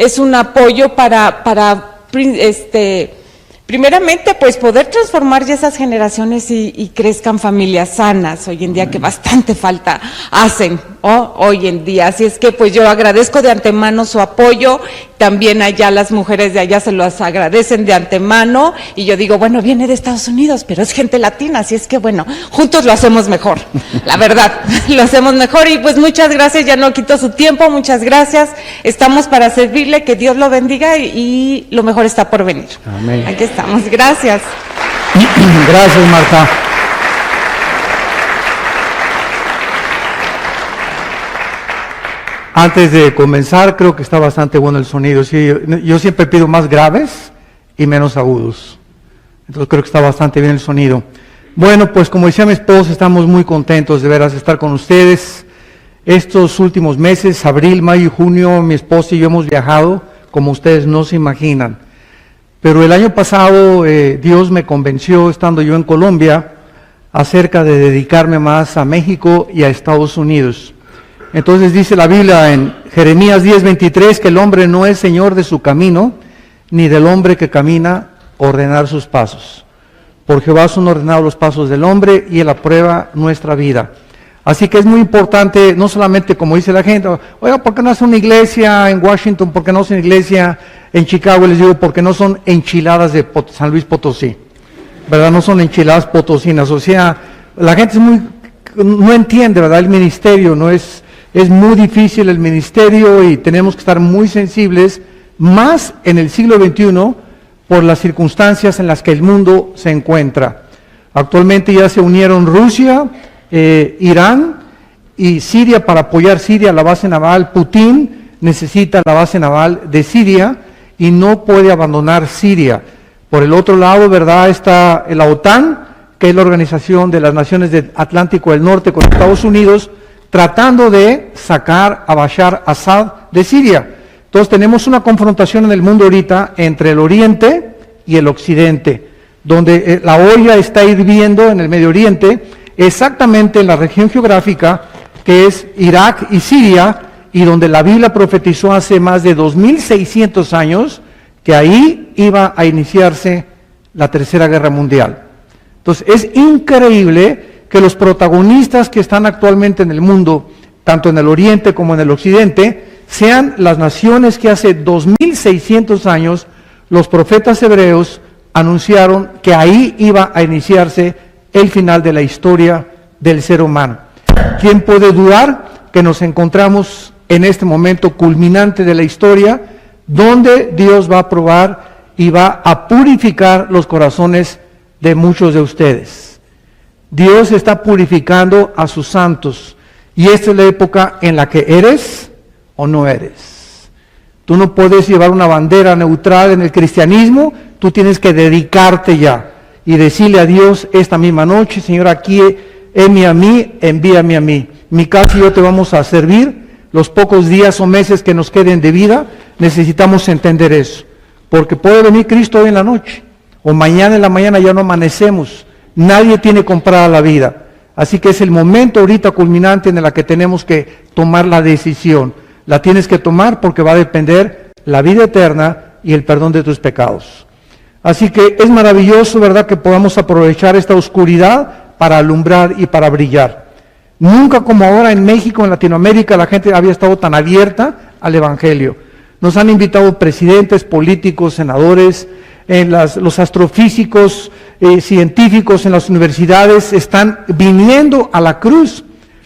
es un apoyo para primeramente, pues poder transformar ya esas generaciones y crezcan familias sanas hoy en día, que bastante falta hacen hoy en día. Así es que pues yo agradezco de antemano su apoyo, también allá las mujeres de allá se los agradecen de antemano, y yo digo, bueno, viene de Estados Unidos, pero es gente latina, así es que bueno, juntos lo hacemos mejor, la verdad, lo hacemos mejor. Y pues muchas gracias, ya no quito su tiempo, muchas gracias, estamos para servirle, que Dios lo bendiga y lo mejor está por venir. Amén. Aquí estamos, gracias. Gracias, Marta. Antes de comenzar, creo que está bastante bueno el sonido. Sí, yo siempre pido más graves y menos agudos. Entonces creo que está bastante bien el sonido. Bueno, pues como decía mi esposa, estamos muy contentos de veras de estar con ustedes. Estos últimos meses, abril, mayo y junio, mi esposa y yo hemos viajado como ustedes no se imaginan. Pero el año pasado Dios me convenció, estando yo en Colombia, acerca de dedicarme más a México y a Estados Unidos. Entonces dice la Biblia en Jeremías 10:23 que el hombre no es señor de su camino, ni del hombre que camina ordenar sus pasos. Por Jehová son ordenados los pasos del hombre y él aprueba nuestra vida. Así que es muy importante, no solamente como dice la gente, oiga, ¿por qué no hace una iglesia en Washington? ¿Por qué no hace una iglesia en Chicago? Les digo, porque no son enchiladas de San Luis Potosí, ¿verdad? No son enchiladas potosinas. O sea, la gente no entiende, ¿verdad? El ministerio es muy difícil el ministerio y tenemos que estar muy sensibles, más en el siglo XXI, por las circunstancias en las que el mundo se encuentra. Actualmente ya se unieron Rusia, Irán y Siria para apoyar Siria, la base naval. Putin necesita la base naval de Siria y no puede abandonar Siria. Por el otro lado, ¿verdad?, está la OTAN, que es la Organización de las Naciones del Atlántico del Norte con Estados Unidos, tratando de sacar a Bashar Assad de Siria. Entonces tenemos una confrontación en el mundo ahorita entre el Oriente y el Occidente, donde la olla está hirviendo en el Medio Oriente, exactamente en la región geográfica que es Irak y Siria, y donde la Biblia profetizó hace más de 2600 años que ahí iba a iniciarse la Tercera Guerra Mundial. Entonces es increíble que los protagonistas que están actualmente en el mundo, tanto en el Oriente como en el Occidente, sean las naciones que hace 2600 años los profetas hebreos anunciaron que ahí iba a iniciarse el final de la historia del ser humano. ¿Quién puede dudar que nos encontramos en este momento culminante de la historia, donde Dios va a probar y va a purificar los corazones de muchos de ustedes? Dios está purificando a sus santos, y esta es la época en la que eres o no eres. Tú no puedes llevar una bandera neutral en el cristianismo, tú tienes que dedicarte ya y decirle a Dios esta misma noche: Señor, aquí heme a mí, envíame a mí. Mi casa y yo te vamos a servir. Los pocos días o meses que nos queden de vida, necesitamos entender eso, porque puede venir Cristo hoy en la noche, o mañana en la mañana ya no amanecemos. Nadie tiene comprada la vida. Así que es el momento ahorita culminante en el que tenemos que tomar la decisión. La tienes que tomar porque va a depender la vida eterna y el perdón de tus pecados. Así que es maravilloso, ¿verdad?, que podamos aprovechar esta oscuridad para alumbrar y para brillar. Nunca como ahora en México, en Latinoamérica, la gente había estado tan abierta al Evangelio. Nos han invitado presidentes, políticos, senadores, los astrofísicos, científicos en las universidades están viniendo a la cruz,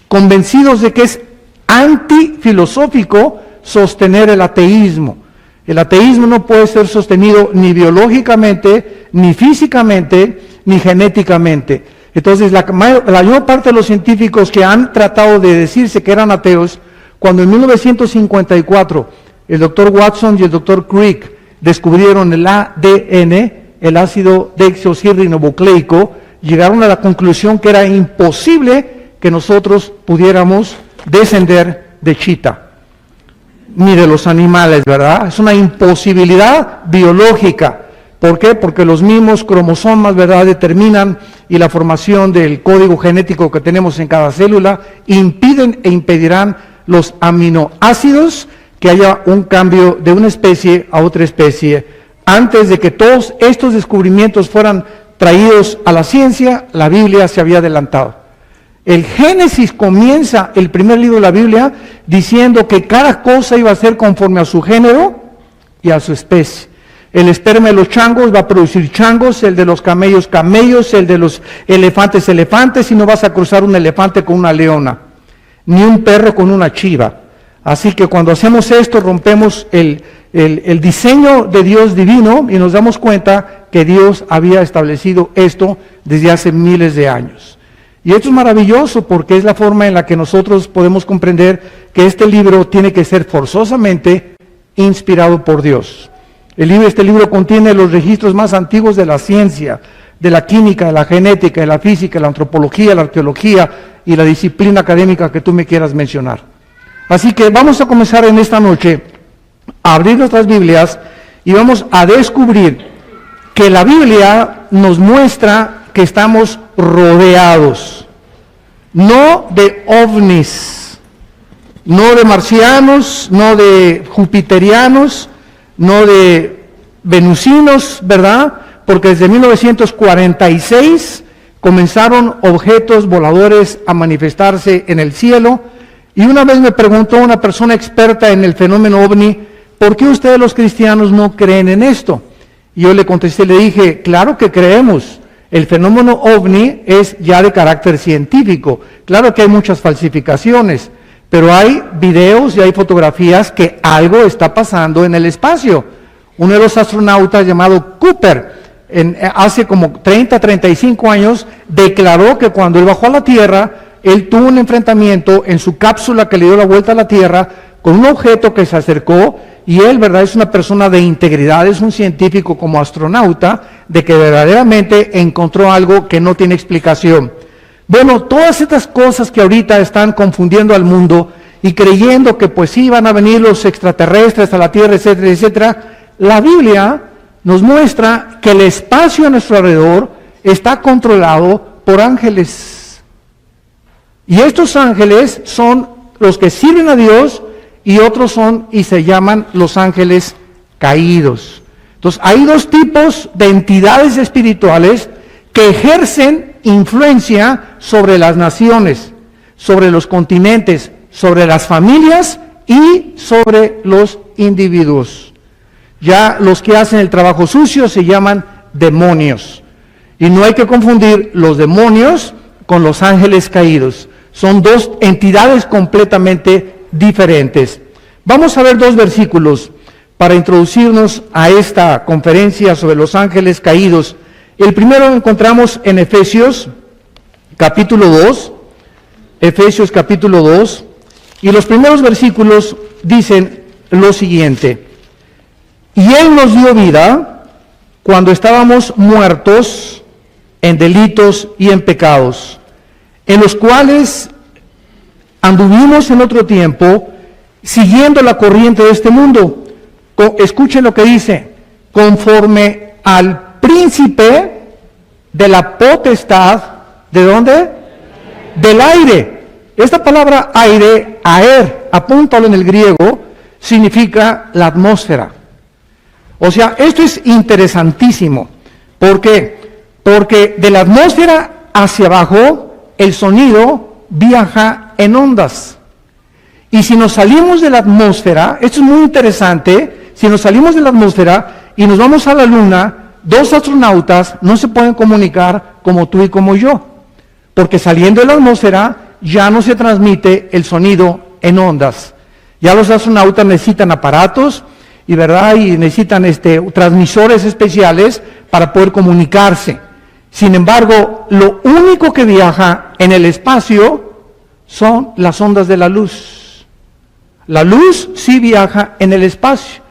convencidos de que es antifilosófico sostener el ateísmo. El ateísmo no puede ser sostenido ni biológicamente, ni físicamente, ni genéticamente. Entonces la mayor parte de los científicos que han tratado de decirse que eran ateos, cuando en 1954 el doctor Watson y el doctor Crick descubrieron el ADN, el ácido desoxirribonucleico, llegaron a la conclusión que era imposible que nosotros pudiéramos descender de chita, ni de los animales, ¿verdad? Es una imposibilidad biológica. ¿Por qué? Porque los mismos cromosomas, ¿verdad?, determinan, y la formación del código genético que tenemos en cada célula impiden e impedirán los aminoácidos que haya un cambio de una especie a otra especie. Antes de que todos estos descubrimientos fueran traídos a la ciencia, la Biblia se había adelantado. El Génesis comienza el primer libro de la Biblia diciendo que cada cosa iba a ser conforme a su género y a su especie. El esperma de los changos va a producir changos, el de los camellos, camellos, el de los elefantes, elefantes, y no vas a cruzar un elefante con una leona, ni un perro con una chiva. Así que cuando hacemos esto, rompemos el diseño de Dios divino y nos damos cuenta que Dios había establecido esto desde hace miles de años. Y esto es maravilloso porque es la forma en la que nosotros podemos comprender que este libro tiene que ser forzosamente inspirado por Dios. Este libro contiene los registros más antiguos de la ciencia, de la química, de la genética, de la física, de la antropología, la arqueología y la disciplina académica que tú me quieras mencionar. Así que vamos a comenzar en esta noche a abrir nuestras Biblias y vamos a descubrir que la Biblia nos muestra que estamos rodeados, no de ovnis, no de marcianos, no de jupiterianos, no de venusinos, ¿verdad? Porque desde 1946 comenzaron objetos voladores a manifestarse en el cielo. Y una vez me preguntó una persona experta en el fenómeno ovni, ¿por qué ustedes los cristianos no creen en esto? Y yo le contesté, le dije, claro que creemos. El fenómeno ovni es ya de carácter científico. Claro que hay muchas falsificaciones, pero hay videos y hay fotografías que algo está pasando en el espacio. Uno de los astronautas llamado Cooper, hace como 35 años, declaró que cuando él bajó a la Tierra, él tuvo un enfrentamiento en su cápsula que le dio la vuelta a la Tierra con un objeto que se acercó, y él, ¿verdad?, es una persona de integridad, es un científico como astronauta, de que verdaderamente encontró algo que no tiene explicación. Bueno, todas estas cosas que ahorita están confundiendo al mundo y creyendo que pues sí van a venir los extraterrestres a la Tierra, etcétera, etcétera, la Biblia nos muestra que el espacio a nuestro alrededor está controlado por ángeles. Y estos ángeles son los que sirven a Dios y otros son y se llaman los ángeles caídos. Entonces hay dos tipos de entidades espirituales que ejercen influencia sobre las naciones, sobre los continentes, sobre las familias y sobre los individuos. Ya los que hacen el trabajo sucio se llaman demonios. Y no hay que confundir los demonios con los ángeles caídos. Son dos entidades completamente diferentes. Vamos a ver dos versículos para introducirnos a esta conferencia sobre los ángeles caídos. El primero lo encontramos en Efesios capítulo 2, Efesios capítulo 2, y los primeros versículos dicen lo siguiente: y Él nos dio vida cuando estábamos muertos en delitos y en pecados, en los cuales anduvimos en otro tiempo, siguiendo la corriente de este mundo. Escuchen lo que dice: conforme al príncipe de la potestad, ¿de dónde? Del aire. Esta palabra aire, aer, apúntalo en el griego, significa la atmósfera. O sea, esto es interesantísimo. ¿Por qué? Porque de la atmósfera hacia abajo, el sonido viaja en ondas. Y si nos salimos de la atmósfera, esto es muy interesante, si nos salimos de la atmósfera y nos vamos a la luna, dos astronautas no se pueden comunicar como tú y como yo, porque saliendo de la atmósfera ya no se transmite el sonido en ondas. Ya los astronautas necesitan aparatos y necesitan transmisores especiales para poder comunicarse. Sin embargo, lo único que viaja en el espacio son las ondas de la luz. La luz sí viaja en el espacio.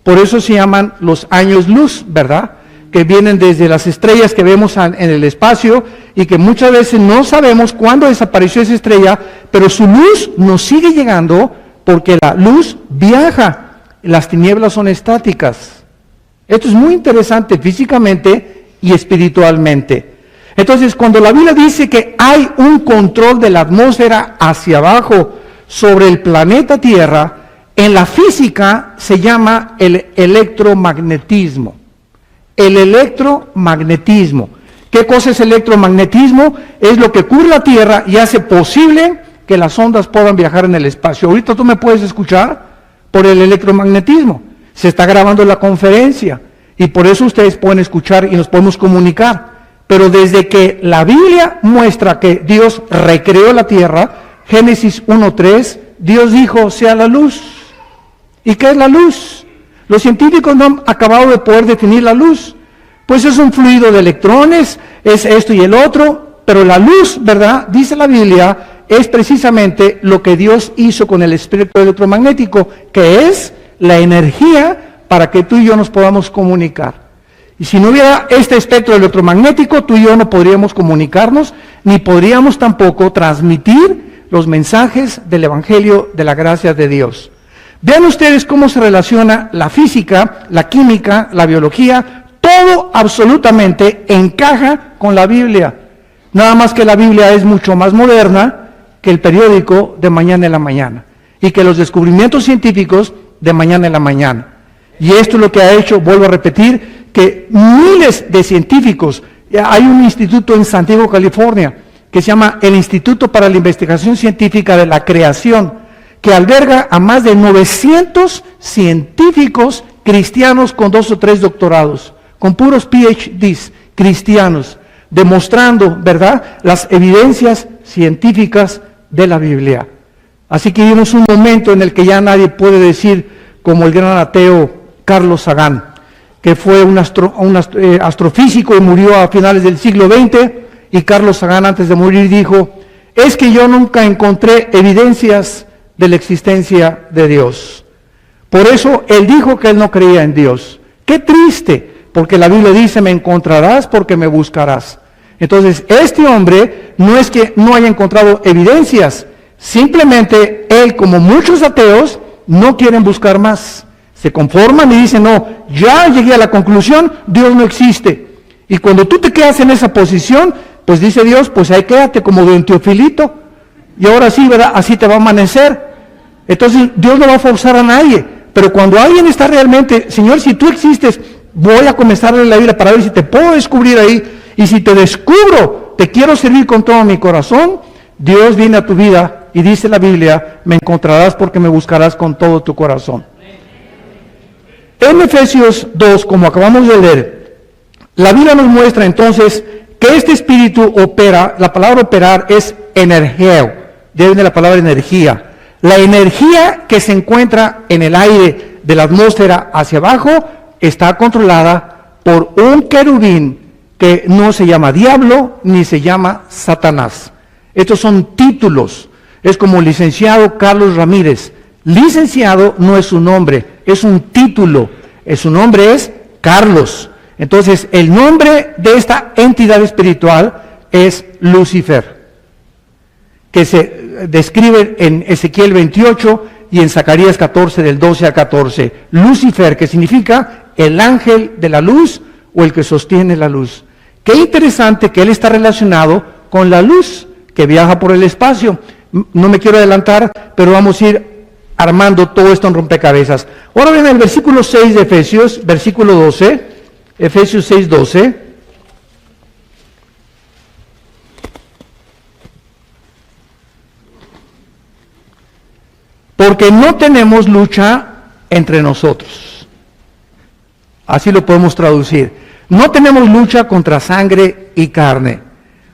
Por eso se llaman los años luz, ¿verdad? Que vienen desde las estrellas que vemos en el espacio y que muchas veces no sabemos cuándo desapareció esa estrella, pero su luz nos sigue llegando porque la luz viaja. Las tinieblas son estáticas. Esto es muy interesante físicamente y espiritualmente. Entonces, cuando la Biblia dice que hay un control de la atmósfera hacia abajo sobre el planeta Tierra, En la física se llama el electromagnetismo. El electromagnetismo. ¿Qué cosa es el electromagnetismo? Es lo que cubre la Tierra y hace posible que las ondas puedan viajar en el espacio. Ahorita tú me puedes escuchar por el electromagnetismo. Se está grabando la conferencia y por eso ustedes pueden escuchar y nos podemos comunicar. Pero desde que la Biblia muestra que Dios recreó la Tierra, Génesis 1:3, Dios dijo, sea la luz. ¿Y qué es la luz? Los científicos no han acabado de poder definir la luz. Pues es un fluido de electrones, es esto y el otro, pero la luz, ¿verdad? Dice la Biblia, es precisamente lo que Dios hizo con el espectro electromagnético, que es la energía para que tú y yo nos podamos comunicar. Y si no hubiera este espectro electromagnético, tú y yo no podríamos comunicarnos, ni podríamos tampoco transmitir los mensajes del Evangelio de la gracia de Dios. Vean ustedes cómo se relaciona la física, la química, la biología, todo absolutamente encaja con la Biblia. Nada más que la Biblia es mucho más moderna que el periódico de mañana en la mañana y que los descubrimientos científicos de mañana en la mañana. Y esto es lo que ha hecho, vuelvo a repetir, que miles de científicos, hay un instituto en San Diego, California, que se llama el Instituto para la Investigación Científica de la Creación, que alberga a más de 900 científicos cristianos con 2 o 3 doctorados, con puros PhDs cristianos, demostrando, ¿verdad?, las evidencias científicas de la Biblia. Así que vivimos un momento en el que ya nadie puede decir, como el gran ateo Carlos Sagan, que fue un astrofísico y murió a finales del siglo XX, y Carlos Sagan antes de morir dijo, es que yo nunca encontré evidencias de la existencia de Dios. Por eso él dijo que él no creía en Dios. ¡Qué triste! Porque la Biblia dice, me encontrarás porque me buscarás. Entonces, este hombre no es que no haya encontrado evidencias, simplemente él, como muchos ateos, no quieren buscar más. Se conforman y dicen, no, ya llegué a la conclusión, Dios no existe. Y cuando tú te quedas en esa posición, pues dice Dios, pues ahí quédate como de un teofilito. Y ahora sí, ¿verdad? Así te va a amanecer. Entonces, Dios no va a forzar a nadie. Pero cuando alguien está realmente, Señor, si tú existes, voy a comenzar a leer la Biblia para ver si te puedo descubrir ahí. Y si te descubro, te quiero servir con todo mi corazón, Dios viene a tu vida y dice la Biblia, me encontrarás porque me buscarás con todo tu corazón. En Efesios 2, como acabamos de leer, la Biblia nos muestra entonces que este espíritu opera, la palabra operar es energeo, viene de la palabra energía. La energía que se encuentra en el aire de la atmósfera hacia abajo está controlada por un querubín que no se llama diablo ni se llama Satanás. Estos son títulos. Es como licenciado Carlos Ramírez. Licenciado no es su nombre, es un título. Su nombre es Carlos. Entonces, el nombre de esta entidad espiritual es Lucifer, que se describe en Ezequiel 28 y en Zacarías 14, del 12 al 14. Lucifer, que significa el ángel de la luz o el que sostiene la luz. Qué interesante que él está relacionado con la luz que viaja por el espacio. No me quiero adelantar, pero vamos a ir armando todo esto en rompecabezas. Ahora ven el versículo 6 de Efesios, versículo 12, Efesios 6, 12. Porque no tenemos lucha entre nosotros. Así lo podemos traducir. No tenemos lucha contra sangre y carne.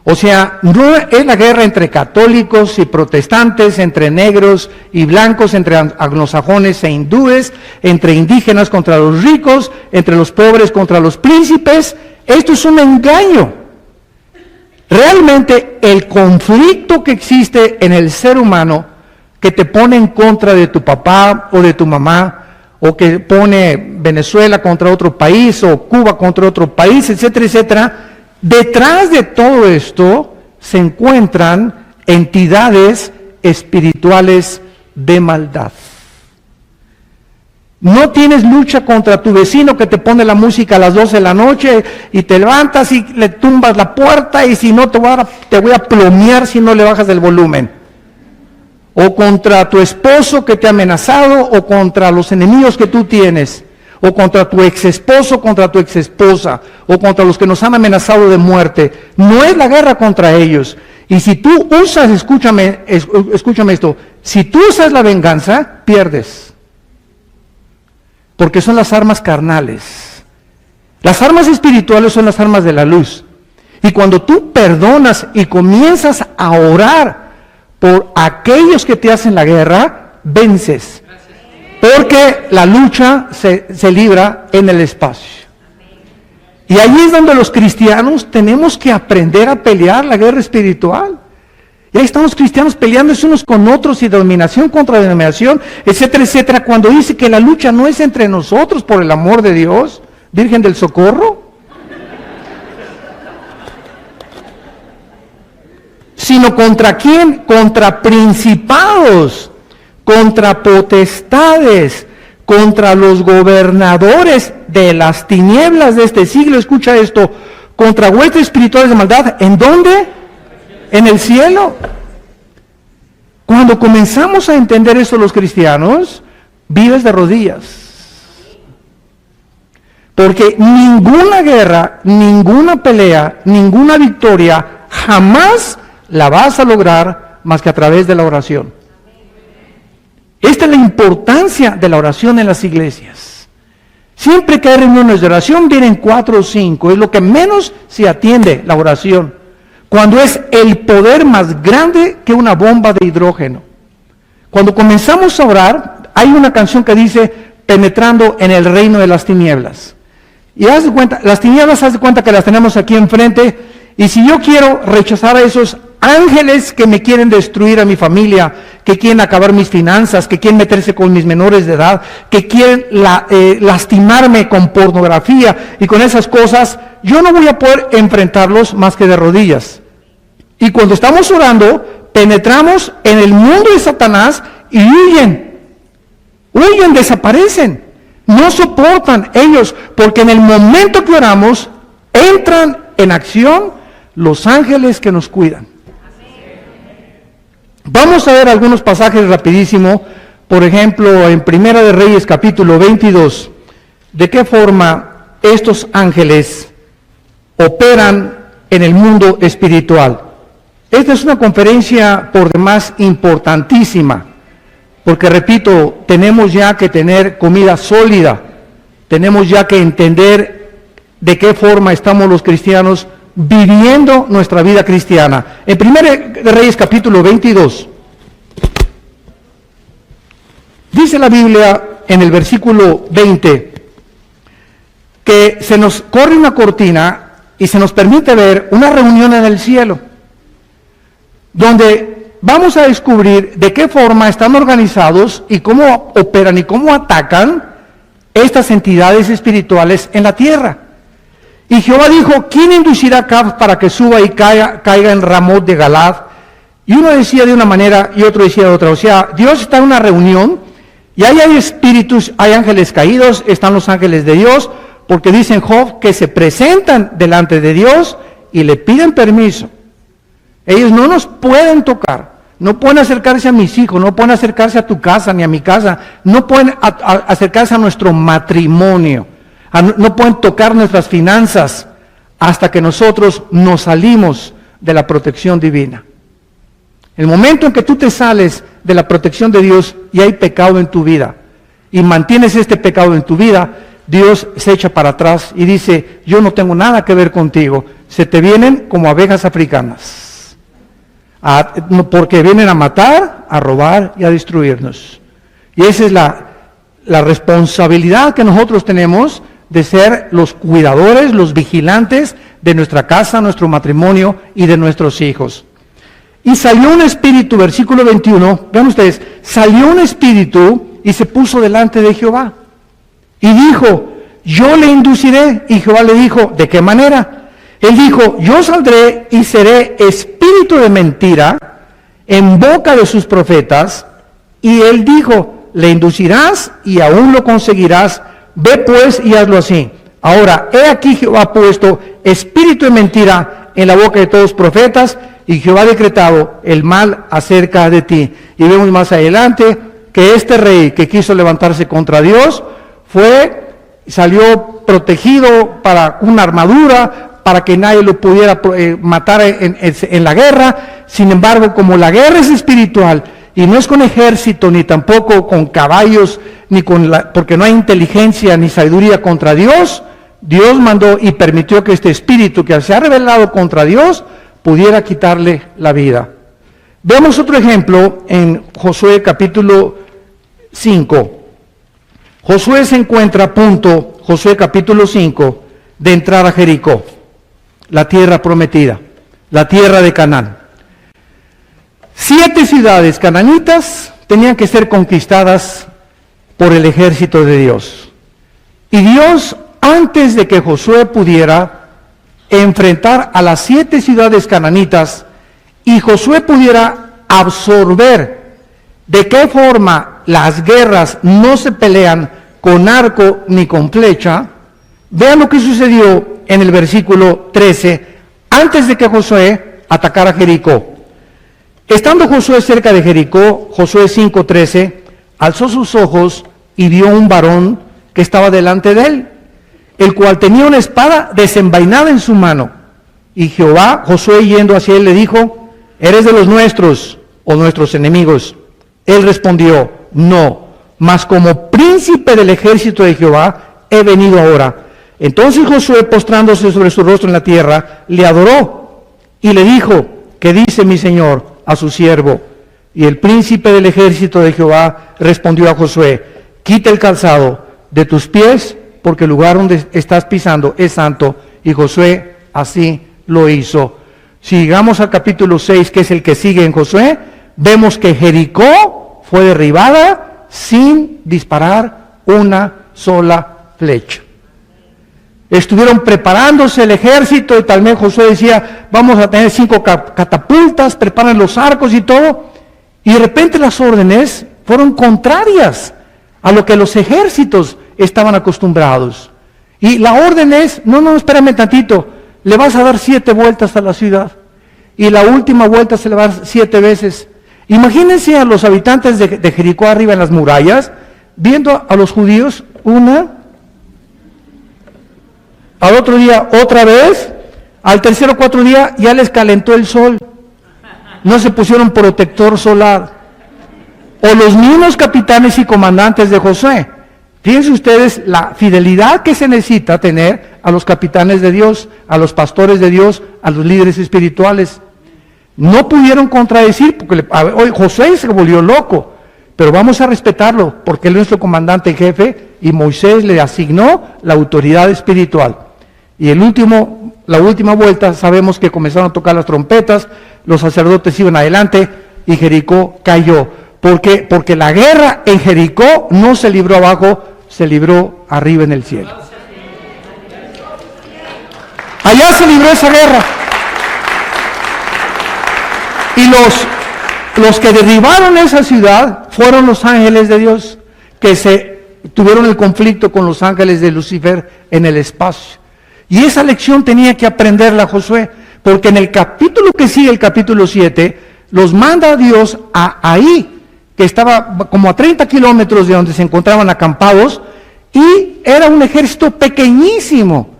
O sea, no es la guerra entre católicos y protestantes, entre negros y blancos, entre anglosajones e hindúes, entre indígenas contra los ricos, entre los pobres contra los príncipes. Esto es un engaño. Realmente el conflicto que existe en el ser humano, que te pone en contra de tu papá o de tu mamá, o que pone Venezuela contra otro país, o Cuba contra otro país, etcétera, etcétera, detrás de todo esto se encuentran entidades espirituales de maldad. No tienes lucha contra tu vecino que te pone la música a las 12 de la noche y te levantas y le tumbas la puerta y si no te voy a plomear si no le bajas el volumen. o contra tu esposo que te ha amenazado, o contra los enemigos que tú tienes, o contra tu ex esposo, contra tu ex esposa, o contra los que nos han amenazado de muerte. No es la guerra contra ellos. Y si tú usas, escúchame esto, si tú usas la venganza, pierdes. Porque son las armas carnales. Las armas espirituales son las armas de la luz. Y cuando tú perdonas y comienzas a orar por aquellos que te hacen la guerra, vences. Porque la lucha se libra en el espacio. Y ahí es donde los cristianos tenemos que aprender a pelear la guerra espiritual. Y ahí están los cristianos peleándose unos con otros y dominación contra denominación, etcétera, etcétera. Cuando dice que la lucha no es entre nosotros, por el amor de Dios, Virgen del Socorro, sino ¿contra quién? Contra principados, contra potestades, contra los gobernadores de las tinieblas de este siglo. Escucha esto, contra huestes espirituales de maldad. ¿En dónde? En el cielo. Cuando comenzamos a entender eso los cristianos, vives de rodillas. Porque ninguna guerra, ninguna pelea, ninguna victoria jamás la vas a lograr más que a través de la oración. Esta es la importancia de la oración en las iglesias. Siempre que hay reuniones de oración vienen 4 o 5, es lo que menos se atiende, la oración. Cuando es el poder más grande que una bomba de hidrógeno. Cuando comenzamos a orar, hay una canción que dice, penetrando en el reino de las tinieblas. Y haz de cuenta, las tinieblas, haz de cuenta que las tenemos aquí enfrente, y si yo quiero rechazar a esos ángeles que me quieren destruir a mi familia, que quieren acabar mis finanzas, que quieren meterse con mis menores de edad, que quieren lastimarme con pornografía y con esas cosas, yo no voy a poder enfrentarlos más que de rodillas. Y cuando estamos orando, penetramos en el mundo de Satanás y huyen, desaparecen, no soportan ellos, porque en el momento que oramos, entran en acción los ángeles que nos cuidan. Vamos a ver algunos pasajes rapidísimo, por ejemplo, en Primera de Reyes capítulo 22, de qué forma estos ángeles operan en el mundo espiritual. Esta es una conferencia por demás importantísima, porque repito, tenemos ya que tener comida sólida, tenemos ya que entender de qué forma estamos los cristianos viviendo nuestra vida cristiana. En 1 de Reyes capítulo 22, dice la Biblia en el versículo 20, que se nos corre una cortina y se nos permite ver una reunión en el cielo, donde vamos a descubrir de qué forma están organizados y cómo operan y cómo atacan estas entidades espirituales en la tierra. Y Jehová dijo, ¿quién inducirá a Acab para que suba y caiga en Ramot de Galad? Y uno decía de una manera y otro decía de otra. O sea, Dios está en una reunión y ahí hay espíritus, hay ángeles caídos, están los ángeles de Dios, porque dicen Job que se presentan delante de Dios y le piden permiso. Ellos no nos pueden tocar, no pueden acercarse a mis hijos, no pueden acercarse a tu casa ni a mi casa, no pueden acercarse a nuestro matrimonio. No pueden tocar nuestras finanzas hasta que nosotros nos salimos de la protección divina. El momento en que tú te sales de la protección de Dios y hay pecado en tu vida y mantienes este pecado en tu vida, Dios se echa para atrás y dice, yo no tengo nada que ver contigo. Se te vienen como abejas africanas, porque vienen a matar, a robar y a destruirnos. Y esa es la responsabilidad que nosotros tenemos de ser los cuidadores, los vigilantes de nuestra casa, nuestro matrimonio y de nuestros hijos. Y salió un espíritu, versículo 21, vean ustedes, salió un espíritu y se puso delante de Jehová. Y dijo, yo le induciré. Y Jehová le dijo, ¿de qué manera? Él dijo, yo saldré y seré espíritu de mentira en boca de sus profetas. Y él dijo, le inducirás y aún lo conseguirás. Ve pues y hazlo así. Ahora, he aquí Jehová ha puesto espíritu de mentira en la boca de todos los profetas, y Jehová ha decretado el mal acerca de ti. Y vemos más adelante que este rey que quiso levantarse contra Dios salió protegido para una armadura, para que nadie lo pudiera matar en la guerra. Sin embargo, como la guerra es espiritual y no es con ejército, ni tampoco con caballos, porque no hay inteligencia ni sabiduría contra Dios, Dios mandó y permitió que este espíritu que se ha rebelado contra Dios pudiera quitarle la vida. Veamos otro ejemplo en Josué capítulo 5. Josué se encuentra a punto, Josué capítulo 5, de entrar a Jericó, la tierra prometida, la tierra de Canaán. 7 ciudades cananitas tenían que ser conquistadas por el ejército de Dios. Y Dios, antes de que Josué pudiera enfrentar a las 7 ciudades cananitas y Josué pudiera absorber de qué forma las guerras no se pelean con arco ni con flecha, vean lo que sucedió en el versículo 13, antes de que Josué atacara Jericó. Estando Josué cerca de Jericó, Josué 5:13, alzó sus ojos y vio un varón que estaba delante de él, el cual tenía una espada desenvainada en su mano. Y Jehová, Josué yendo hacia él, le dijo: ¿eres de los nuestros o nuestros enemigos? Él respondió: no, mas como príncipe del ejército de Jehová he venido ahora. Entonces Josué, postrándose sobre su rostro en la tierra, le adoró y le dijo: ¿qué dice mi señor a su siervo? Y el príncipe del ejército de Jehová respondió a Josué: quita el calzado de tus pies, porque el lugar donde estás pisando es santo. Y Josué así lo hizo. Si llegamos al capítulo 6, que es el que sigue en Josué, vemos que Jericó fue derribada sin disparar una sola flecha. Estuvieron preparándose el ejército y tal vez Josué decía: vamos a tener 5 catapultas, preparan los arcos y todo. Y de repente las órdenes fueron contrarias a lo que los ejércitos estaban acostumbrados. Y la orden es: no, espérame tantito, le vas a dar 7 vueltas a la ciudad. Y la última vuelta se le va a dar 7 veces. Imagínense a los habitantes de Jericó arriba en las murallas, viendo a los judíos una, al otro día otra vez, al tercer o 4 días ya les calentó el sol. No se pusieron protector solar. O los mismos capitanes y comandantes de Josué. Fíjense ustedes la fidelidad que se necesita tener a los capitanes de Dios, a los pastores de Dios, a los líderes espirituales. No pudieron contradecir, porque hoy Josué se volvió loco, pero vamos a respetarlo, porque él es nuestro comandante en jefe, y Moisés le asignó la autoridad espiritual. Y la última vuelta, sabemos que comenzaron a tocar las trompetas, los sacerdotes iban adelante, y Jericó cayó. ¿Por qué? Porque la guerra en Jericó no se libró abajo, se libró arriba en el cielo. Allá se libró esa guerra. Y los que derribaron esa ciudad fueron los ángeles de Dios, que tuvieron el conflicto con los ángeles de Lucifer en el espacio. Y esa lección tenía que aprenderla Josué, porque en el capítulo que sigue, el capítulo 7, los manda Dios a ahí, que estaba como a 30 kilómetros de donde se encontraban acampados, y era un ejército pequeñísimo.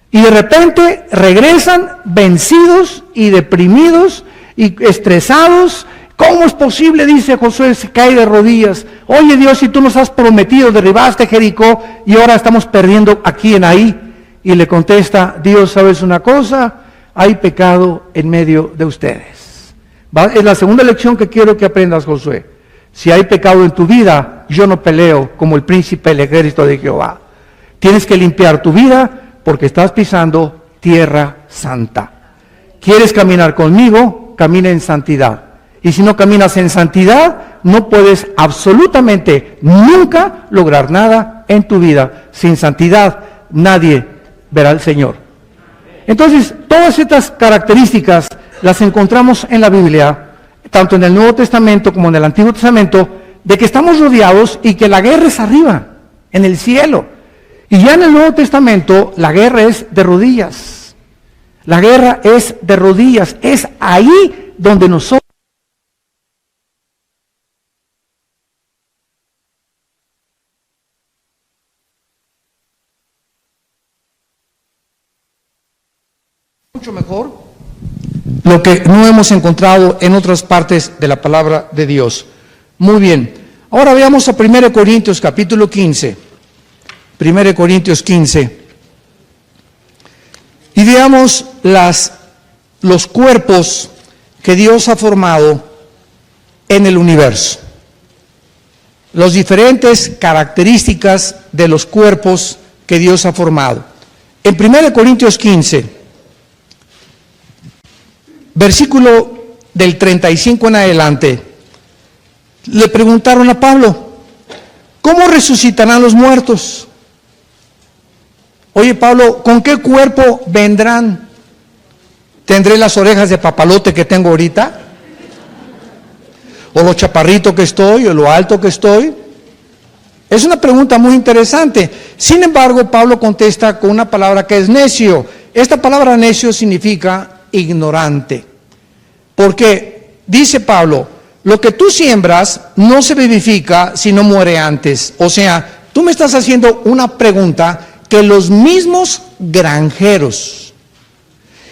Y de repente regresan vencidos y deprimidos y estresados. ¿Cómo es posible? Dice Josué, se cae de rodillas. Oye Dios, si tú nos has prometido, derribaste Jericó y ahora estamos perdiendo aquí en ahí. Y le contesta Dios: ¿sabes una cosa? Hay pecado en medio de ustedes. Es la segunda lección que quiero que aprendas, Josué. Si hay pecado en tu vida, yo no peleo como el príncipe del ejército de Jehová. Tienes que limpiar tu vida porque estás pisando tierra santa. ¿Quieres caminar conmigo? Camina en santidad. Y si no caminas en santidad, no puedes absolutamente nunca lograr nada en tu vida. Sin santidad, nadie verá al Señor. Entonces, todas estas características las encontramos en la Biblia, tanto en el Nuevo Testamento como en el Antiguo Testamento, de que estamos rodeados y que la guerra es arriba, en el cielo. Y ya en el Nuevo Testamento, la guerra es de rodillas. La guerra es de rodillas, es ahí donde nosotros mucho mejor lo que no hemos encontrado en otras partes de la palabra de Dios. Muy bien, ahora veamos a 1 Corintios capítulo 15, 1 Corintios 15, y veamos los cuerpos que Dios ha formado en el universo, las diferentes características de los cuerpos que Dios ha formado. En 1 Corintios 15, versículo del 35 en adelante, le preguntaron a Pablo, ¿cómo resucitarán los muertos? Oye, Pablo, ¿con qué cuerpo vendrán? ¿Tendré las orejas de papalote que tengo ahorita? ¿O lo chaparrito que estoy? ¿O lo alto que estoy? Es una pregunta muy interesante. Sin embargo, Pablo contesta con una palabra que es necio. Esta palabra necio significa ignorante, porque dice Pablo, lo que tú siembras no se vivifica si no muere antes. O sea, tú me estás haciendo una pregunta que los mismos granjeros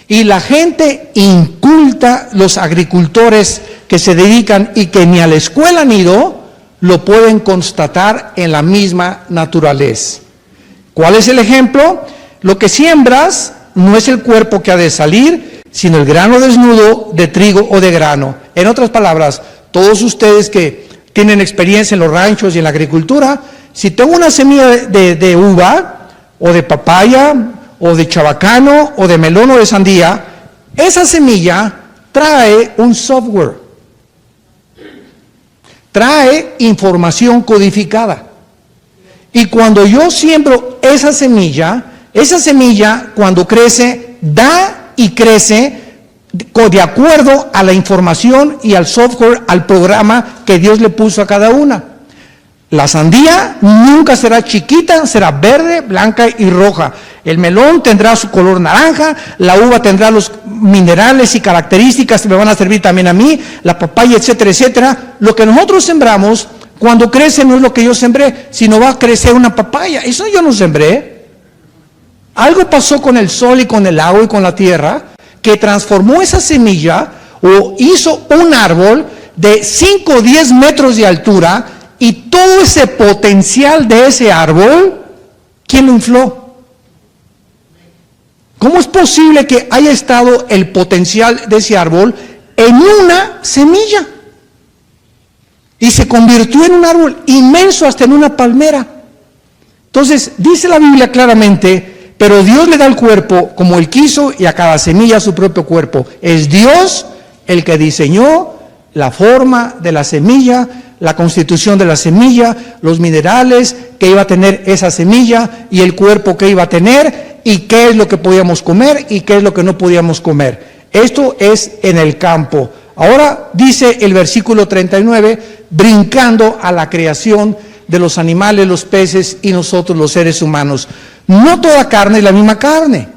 y la gente inculta, los agricultores que se dedican y que ni a la escuela han ido, lo pueden constatar en la misma naturaleza. ¿Cuál es el ejemplo? Lo que siembras no es el cuerpo que ha de salir, sino el grano desnudo de trigo o de grano. En otras palabras, todos ustedes que tienen experiencia en los ranchos y en la agricultura, si tengo una semilla de uva, o de papaya, o de chabacano, o de melón o de sandía, esa semilla trae un software, trae información codificada. Y cuando yo siembro esa semilla cuando crece, da y crece de acuerdo a la información y al software, al programa que Dios le puso a cada una. La sandía nunca será chiquita, será verde, blanca y roja. El melón tendrá su color naranja, la uva tendrá los minerales y características que me van a servir también a mí, la papaya, etcétera, etcétera. Lo que nosotros sembramos, cuando crece no es lo que yo sembré, sino va a crecer una papaya. Eso yo no sembré. Algo pasó con el sol y con el agua y con la tierra que transformó esa semilla o hizo un árbol de 5 o 10 metros de altura, y todo ese potencial de ese árbol, ¿quién lo infló? ¿Cómo es posible que haya estado el potencial de ese árbol en una semilla? Y se convirtió en un árbol inmenso, hasta en una palmera. Entonces, dice la Biblia claramente, pero Dios le da el cuerpo como Él quiso y a cada semilla su propio cuerpo. Es Dios el que diseñó la forma de la semilla, la constitución de la semilla, los minerales que iba a tener esa semilla y el cuerpo que iba a tener y qué es lo que podíamos comer y qué es lo que no podíamos comer. Esto es en el campo. Ahora dice el versículo 39, brincando a la creación de los animales, los peces y nosotros los seres humanos. No toda carne es la misma carne.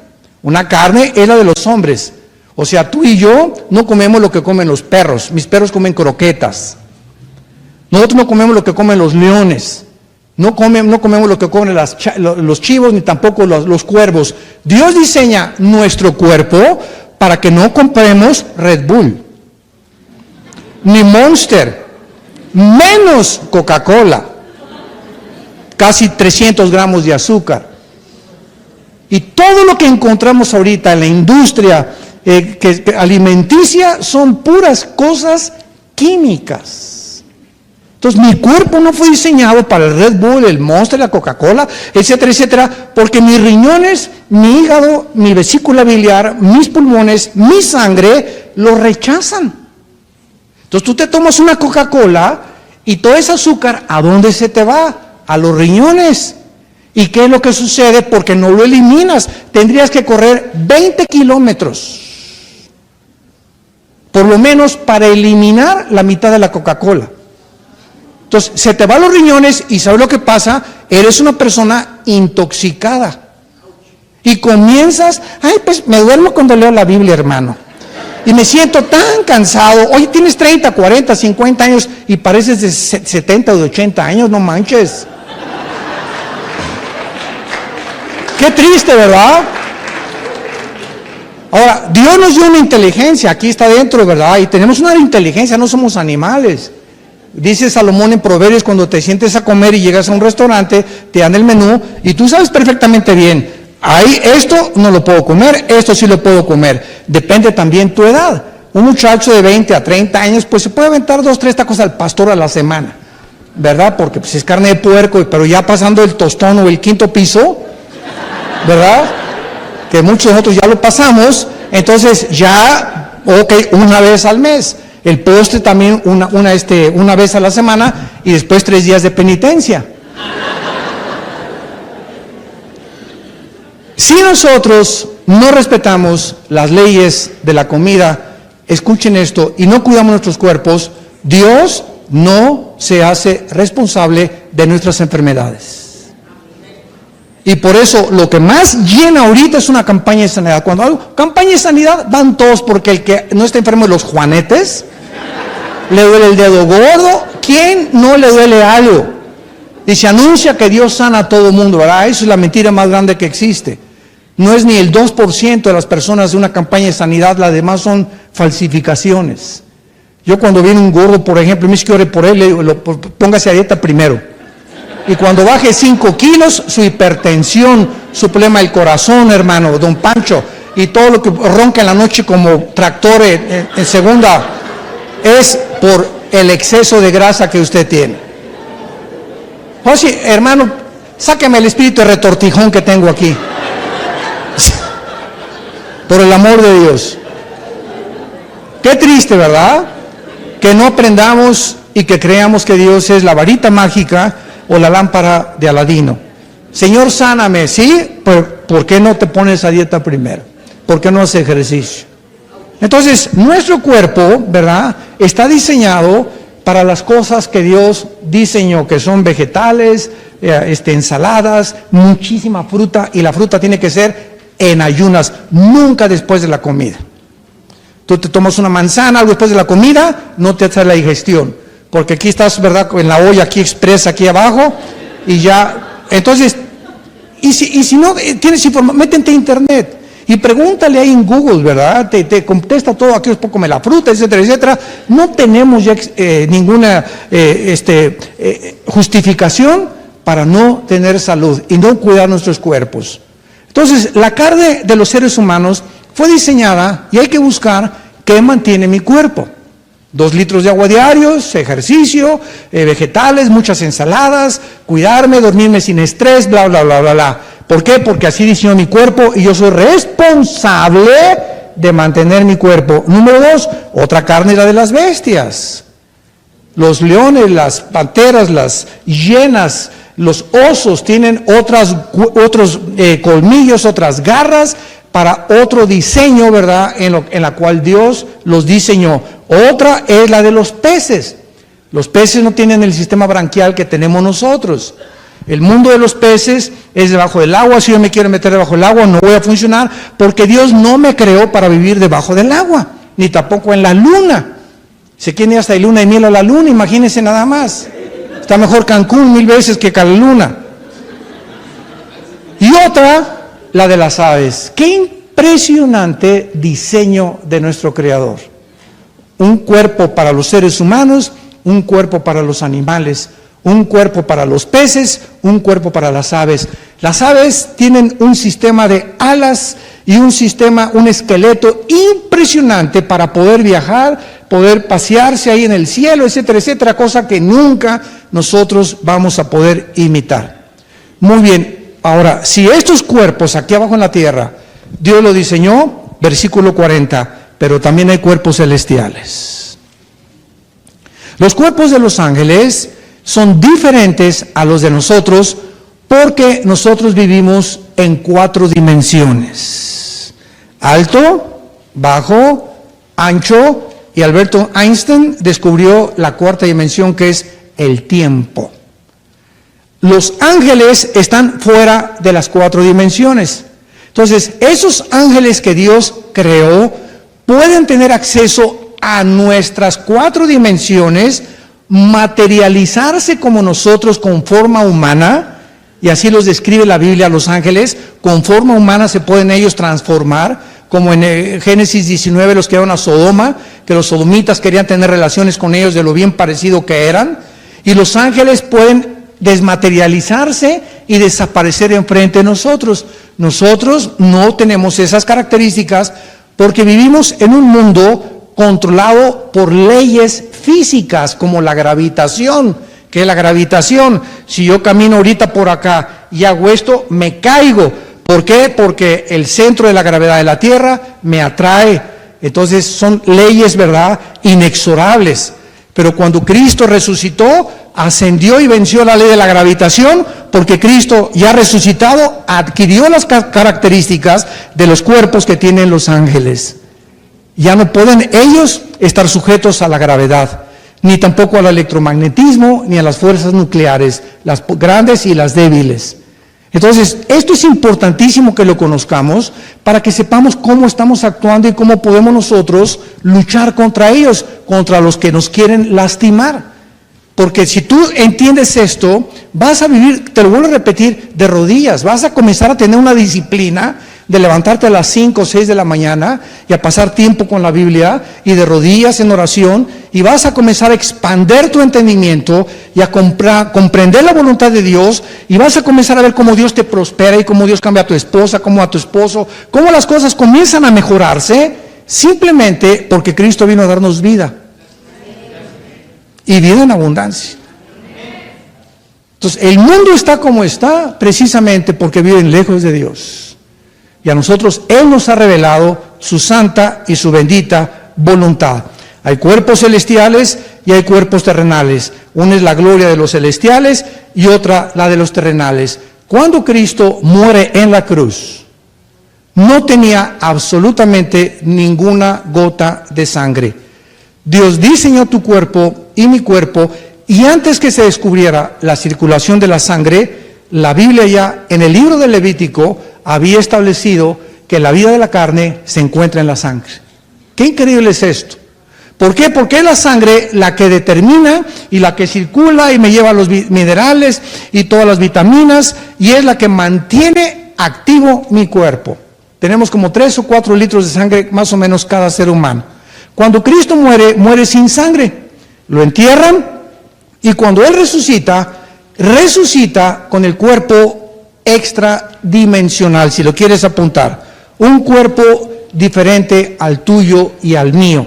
Una carne es la de los hombres. O sea, tú y yo no comemos lo que comen los perros. Mis perros comen croquetas. Nosotros no comemos lo que comen los leones. No comemos lo que comen los chivos, ni tampoco los cuervos. Dios diseña nuestro cuerpo para que no compremos Red Bull, ni Monster, menos Coca-Cola, casi 300 gramos de azúcar. Y todo lo que encontramos ahorita en la industria alimenticia son puras cosas químicas. Entonces mi cuerpo no fue diseñado para el Red Bull, el Monster, la Coca-Cola, etcétera, etcétera, porque mis riñones, mi hígado, mi vesícula biliar, mis pulmones, mi sangre lo rechazan. Entonces tú te tomas una Coca-Cola y todo ese azúcar, ¿a dónde se te va? A los riñones. ¿Y qué es lo que sucede? Porque no lo eliminas. Tendrías que correr 20 kilómetros, por lo menos, para eliminar la mitad de la Coca-Cola. Entonces, se te van los riñones y ¿sabes lo que pasa? Eres una persona intoxicada. Y comienzas, ay, pues me duermo cuando leo la Biblia, hermano. Y me siento tan cansado. Oye, tienes 30, 40, 50 años y pareces de 70 o de 80 años, no manches. Qué triste, ¿verdad? Ahora, Dios nos dio una inteligencia, aquí está dentro, ¿verdad? Y tenemos una inteligencia, no somos animales. Dice Salomón en Proverbios, cuando te sientes a comer y llegas a un restaurante, te dan el menú y tú sabes perfectamente bien, ahí esto no lo puedo comer, esto sí lo puedo comer. Depende también tu edad. Un muchacho de 20 a 30 años, pues se puede aventar 2, 3 tacos al pastor a la semana, ¿verdad? Porque pues es carne de puerco, pero ya pasando el tostón o el quinto piso, ¿verdad? Que muchos de nosotros ya lo pasamos, entonces ya, ok, una vez al mes. El postre también una vez a la semana y después 3 días de penitencia. Si nosotros no respetamos las leyes de la comida, escuchen esto, y no cuidamos nuestros cuerpos, Dios no se hace responsable de nuestras enfermedades. Y por eso lo que más llena ahorita es una campaña de sanidad. Cuando hay campaña de sanidad van todos, porque el que no está enfermo de los juanetes, le duele el dedo gordo, ¿quién no le duele algo? Y se anuncia que Dios sana a todo el mundo, ¿verdad? Eso es la mentira más grande que existe. No es ni el 2% de las personas de una campaña de sanidad, las demás son falsificaciones. Yo cuando viene un gordo, por ejemplo, y me dice que ore por él, le digo, póngase a dieta primero. Y cuando baje 5 kilos, su hipertensión, su problema del corazón, hermano, don Pancho, y todo lo que ronca en la noche como tractor en segunda, es por el exceso de grasa que usted tiene. Oye, hermano, sáqueme el espíritu de retortijón que tengo aquí. Por el amor de Dios. Qué triste, ¿verdad? Que no aprendamos y que creamos que Dios es la varita mágica o la lámpara de Aladino. Señor, sáname, ¿sí? ¿Por qué no te pones a dieta primero? ¿Por qué no haces ejercicio? Entonces, nuestro cuerpo, ¿verdad?, está diseñado para las cosas que Dios diseñó, que son vegetales, ensaladas, muchísima fruta, y la fruta tiene que ser en ayunas, nunca después de la comida. Tú te tomas una manzana algo después de la comida, no te hace la digestión, porque aquí estás, ¿verdad?, en la olla aquí expresa, aquí abajo, y ya, entonces, y si no tienes información, métete a internet, y pregúntale ahí en Google, ¿verdad? Te contesta todo, aquí es poco come la fruta, etcétera, etcétera. No tenemos ya ninguna justificación para no tener salud y no cuidar nuestros cuerpos. Entonces, la carne de los seres humanos fue diseñada y hay que buscar qué mantiene mi cuerpo. 2 litros de agua diarios, ejercicio, vegetales, muchas ensaladas, cuidarme, dormirme sin estrés, bla, bla, bla, bla, bla. ¿Por qué? Porque así diseñó mi cuerpo y yo soy responsable de mantener mi cuerpo. Número 2, otra carne es la de las bestias. Los leones, las panteras, las hienas, los osos tienen otros colmillos, otras garras para otro diseño, ¿verdad?, en la cual Dios los diseñó. Otra es la de los peces. Los peces no tienen el sistema branquial que tenemos nosotros. El mundo de los peces es debajo del agua. Si yo me quiero meter debajo del agua, no voy a funcionar, porque Dios no me creó para vivir debajo del agua, ni tampoco en la luna. Se quiere ir hasta de luna y miel a la luna, imagínense nada más. Está mejor Cancún 1000 veces que la luna. Y otra, la de las aves. Qué impresionante diseño de nuestro Creador. Un cuerpo para los seres humanos, un cuerpo para los animales, un cuerpo para los peces, un cuerpo para las aves. Las aves tienen un sistema de alas y un esqueleto impresionante para poder viajar, poder pasearse ahí en el cielo, etcétera, etcétera, cosa que nunca nosotros vamos a poder imitar. Muy bien, ahora, si estos cuerpos aquí abajo en la tierra, Dios lo diseñó, versículo 40, pero también hay cuerpos celestiales. Los cuerpos de los ángeles son diferentes a los de nosotros porque nosotros vivimos en 4 dimensiones: alto, bajo, ancho, y Alberto Einstein descubrió la 4ª dimensión, que es el tiempo. Los ángeles están fuera de las 4 dimensiones, Entonces, esos ángeles que Dios creó pueden tener acceso a nuestras 4 dimensiones, materializarse como nosotros con forma humana, y así los describe la Biblia a los ángeles. Con forma humana se pueden ellos transformar, como en Génesis 19 los que iban a Sodoma, que los sodomitas querían tener relaciones con ellos de lo bien parecido que eran, y los ángeles pueden desmaterializarse y desaparecer enfrente de nosotros. Nosotros no tenemos esas características porque vivimos en un mundo controlado por leyes físicas como la gravitación. ¿Qué es la gravitación? Si yo camino ahorita por acá y hago esto, me caigo. ¿Por qué? Porque el centro de la gravedad de la Tierra me atrae. Entonces son leyes, ¿verdad?, inexorables. Pero cuando Cristo resucitó, ascendió y venció la ley de la gravitación, porque Cristo, ya resucitado, adquirió las características de los cuerpos que tienen los ángeles. Ya no pueden ellos estar sujetos a la gravedad, ni tampoco al electromagnetismo, ni a las fuerzas nucleares, las grandes y las débiles. Entonces, esto es importantísimo que lo conozcamos para que sepamos cómo estamos actuando y cómo podemos nosotros luchar contra ellos, contra los que nos quieren lastimar. Porque si tú entiendes esto, vas a vivir, te lo vuelvo a repetir, de rodillas. Vas a comenzar a tener una disciplina de levantarte a las 5 o 6 de la mañana y a pasar tiempo con la Biblia y de rodillas en oración, y vas a comenzar a expandir tu entendimiento y a comprender la voluntad de Dios, y vas a comenzar a ver cómo Dios te prospera y cómo Dios cambia a tu esposa, cómo a tu esposo, cómo las cosas comienzan a mejorarse simplemente porque Cristo vino a darnos vida. Y vida en abundancia. Entonces, el mundo está como está precisamente porque viven lejos de Dios. Y a nosotros Él nos ha revelado su santa y su bendita voluntad. Hay cuerpos celestiales y hay cuerpos terrenales. Una es la gloria de los celestiales y otra la de los terrenales. Cuando Cristo muere en la cruz, no tenía absolutamente ninguna gota de sangre. Dios diseñó tu cuerpo y mi cuerpo, y antes que se descubriera la circulación de la sangre, la Biblia ya en el libro de Levítico había establecido que la vida de la carne se encuentra en la sangre. Qué increíble es esto. ¿Por qué? Porque es la sangre la que determina y la que circula y me lleva los minerales y todas las vitaminas, y es la que mantiene activo mi cuerpo. Tenemos como 3 o 4 litros de sangre más o menos cada ser humano. Cuando Cristo muere, muere sin sangre. Lo entierran, y cuando Él resucita, resucita con el cuerpo extradimensional, si lo quieres apuntar. Un cuerpo diferente al tuyo y al mío,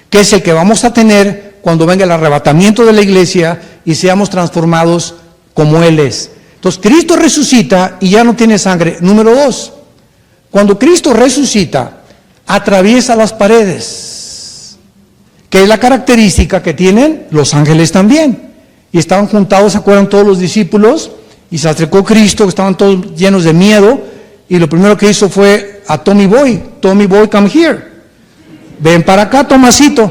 que es el que vamos a tener cuando venga el arrebatamiento de la iglesia y seamos transformados como Él es. Entonces, Cristo resucita y ya no tiene sangre. Número 2, cuando Cristo resucita, atraviesa las paredes, que es la característica que tienen los ángeles también. Y estaban juntados, ¿se acuerdan todos los discípulos? Y se acercó Cristo, que estaban todos llenos de miedo, y lo primero que hizo fue a Tommy Boy, come here. Ven para acá, Tomasito.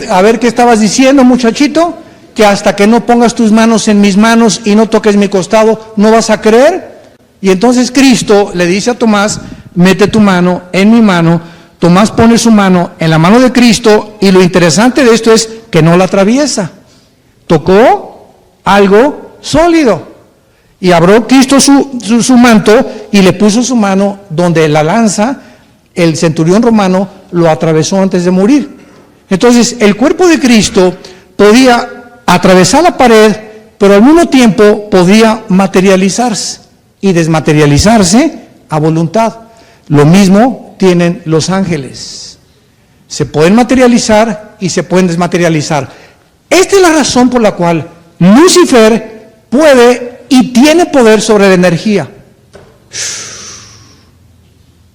A ver qué estabas diciendo, muchachito, que hasta que no pongas tus manos en mis manos y no toques mi costado, no vas a creer. Y entonces Cristo le dice a Tomás, mete tu mano en mi mano. Tomás pone su mano en la mano de Cristo, y lo interesante de esto es que no la atraviesa. Tocó algo sólido, y abrió Cristo su manto y le puso su mano donde la lanza, el centurión romano, lo atravesó antes de morir. Entonces, el cuerpo de Cristo podía atravesar la pared, pero al mismo tiempo podía materializarse y desmaterializarse a voluntad. Lo mismo tienen los ángeles. Se pueden materializar y se pueden desmaterializar. Esta es la razón por la cual Lucifer puede y tiene poder sobre la energía.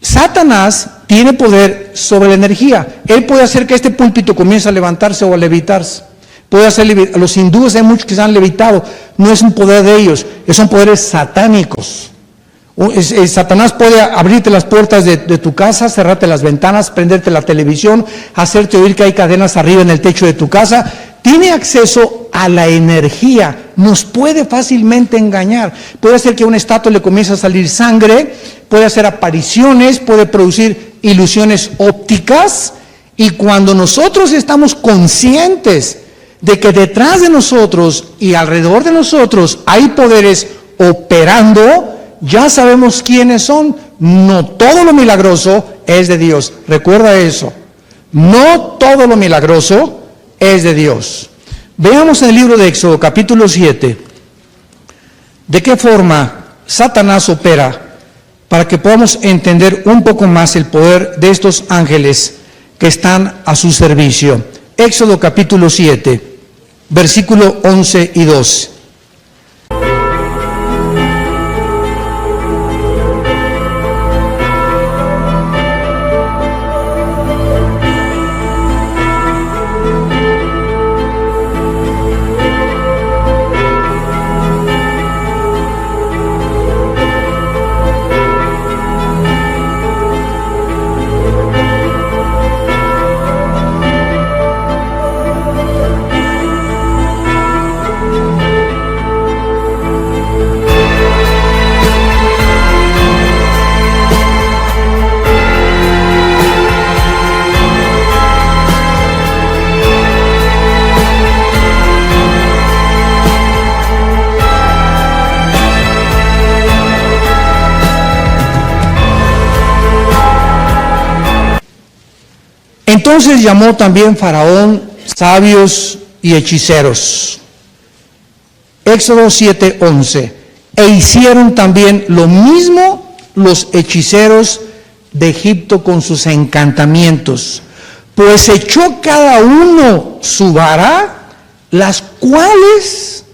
Satanás tiene poder sobre la energía. Él puede hacer que este púlpito comience a levantarse o a levitarse. Puede hacer, los hindúes hay muchos que se han levitado. No es un poder de ellos, son poderes satánicos. Satanás puede abrirte las puertas de tu casa, cerrarte las ventanas, prenderte la televisión, hacerte oír que hay cadenas arriba en el techo de tu casa. Tiene acceso a la energía, nos puede fácilmente engañar. Puede hacer que a una estatua le comience a salir sangre, puede hacer apariciones, puede producir ilusiones ópticas, y cuando nosotros estamos conscientes de que detrás de nosotros y alrededor de nosotros hay poderes operando, ya sabemos quiénes son. No todo lo milagroso es de Dios. Recuerda eso. No todo lo milagroso es de Dios. Veamos en el libro de Éxodo, capítulo 7, de qué forma Satanás opera, para que podamos entender un poco más el poder de estos ángeles que están a su servicio. Éxodo capítulo 7, versículo 11 y 12. Entonces llamó también Faraón sabios y hechiceros. Éxodo 7:11. E hicieron también lo mismo los hechiceros de Egipto con sus encantamientos, pues echó cada uno su vara, las cuales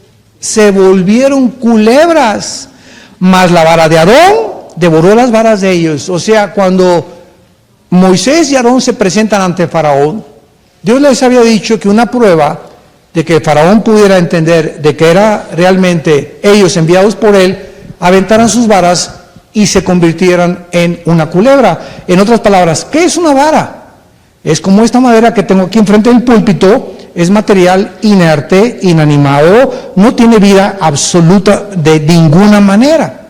se volvieron culebras, mas la vara de Aarón devoró las varas de ellos. O sea, cuando Moisés y Aarón se presentan ante Faraón, Dios les había dicho que una prueba de que Faraón pudiera entender de que era realmente ellos enviados por él, aventaran sus varas y se convirtieran en una culebra. En otras palabras, ¿qué es una vara? Es como esta madera que tengo aquí enfrente del púlpito, es material inerte, inanimado, no tiene vida absoluta de ninguna manera.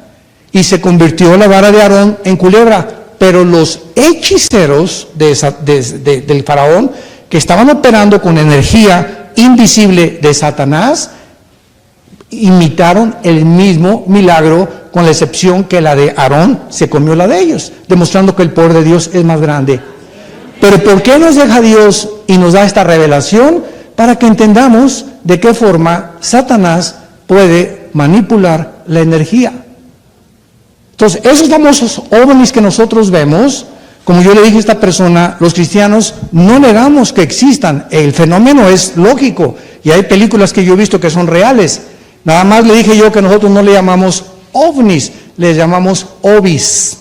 Y se convirtió la vara de Aarón en culebra. Pero los hechiceros del Faraón, que estaban operando con energía invisible de Satanás, imitaron el mismo milagro, con la excepción que la de Aarón se comió la de ellos, demostrando que el poder de Dios es más grande. Pero ¿por qué nos deja Dios y nos da esta revelación? Para que entendamos de qué forma Satanás puede manipular la energía. Entonces, esos famosos ovnis que nosotros vemos, como yo le dije a esta persona, los cristianos no negamos que existan, el fenómeno es lógico, y hay películas que yo he visto que son reales. Nada más le dije yo que nosotros no le llamamos ovnis, le llamamos ovis.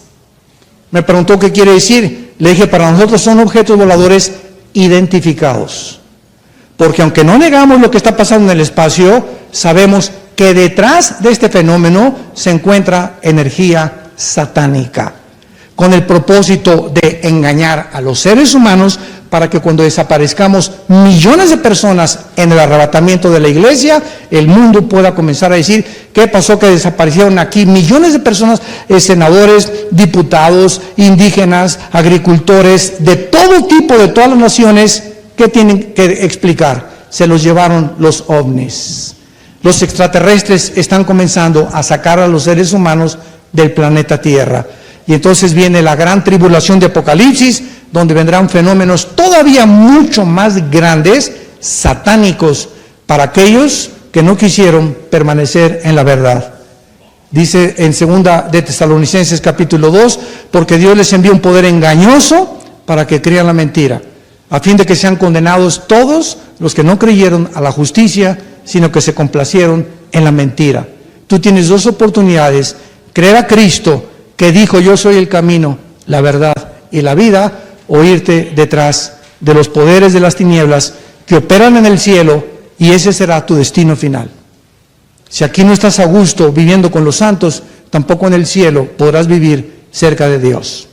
Me preguntó qué quiere decir, le dije, para nosotros son objetos voladores identificados, porque aunque no negamos lo que está pasando en el espacio, sabemos que detrás de este fenómeno se encuentra energía satánica, con el propósito de engañar a los seres humanos para que cuando desaparezcamos millones de personas en el arrebatamiento de la iglesia, el mundo pueda comenzar a decir, ¿qué pasó que desaparecieron aquí millones de personas, senadores, diputados, indígenas, agricultores, de todo tipo, de todas las naciones? ¿Qué tienen que explicar? Se los llevaron los ovnis. Los extraterrestres están comenzando a sacar a los seres humanos del planeta Tierra. Y entonces viene la gran tribulación de Apocalipsis, donde vendrán fenómenos todavía mucho más grandes, satánicos, para aquellos que no quisieron permanecer en la verdad. Dice en 2 de Tesalonicenses capítulo 2, porque Dios les envió un poder engañoso para que crean la mentira, a fin de que sean condenados todos los que no creyeron a la justicia, sino que se complacieron en la mentira. Tú tienes dos oportunidades: creer a Cristo, que dijo, yo soy el camino, la verdad y la vida, o irte detrás de los poderes de las tinieblas que operan en el cielo, y ese será tu destino final. Si aquí no estás a gusto viviendo con los santos, tampoco en el cielo podrás vivir cerca de Dios.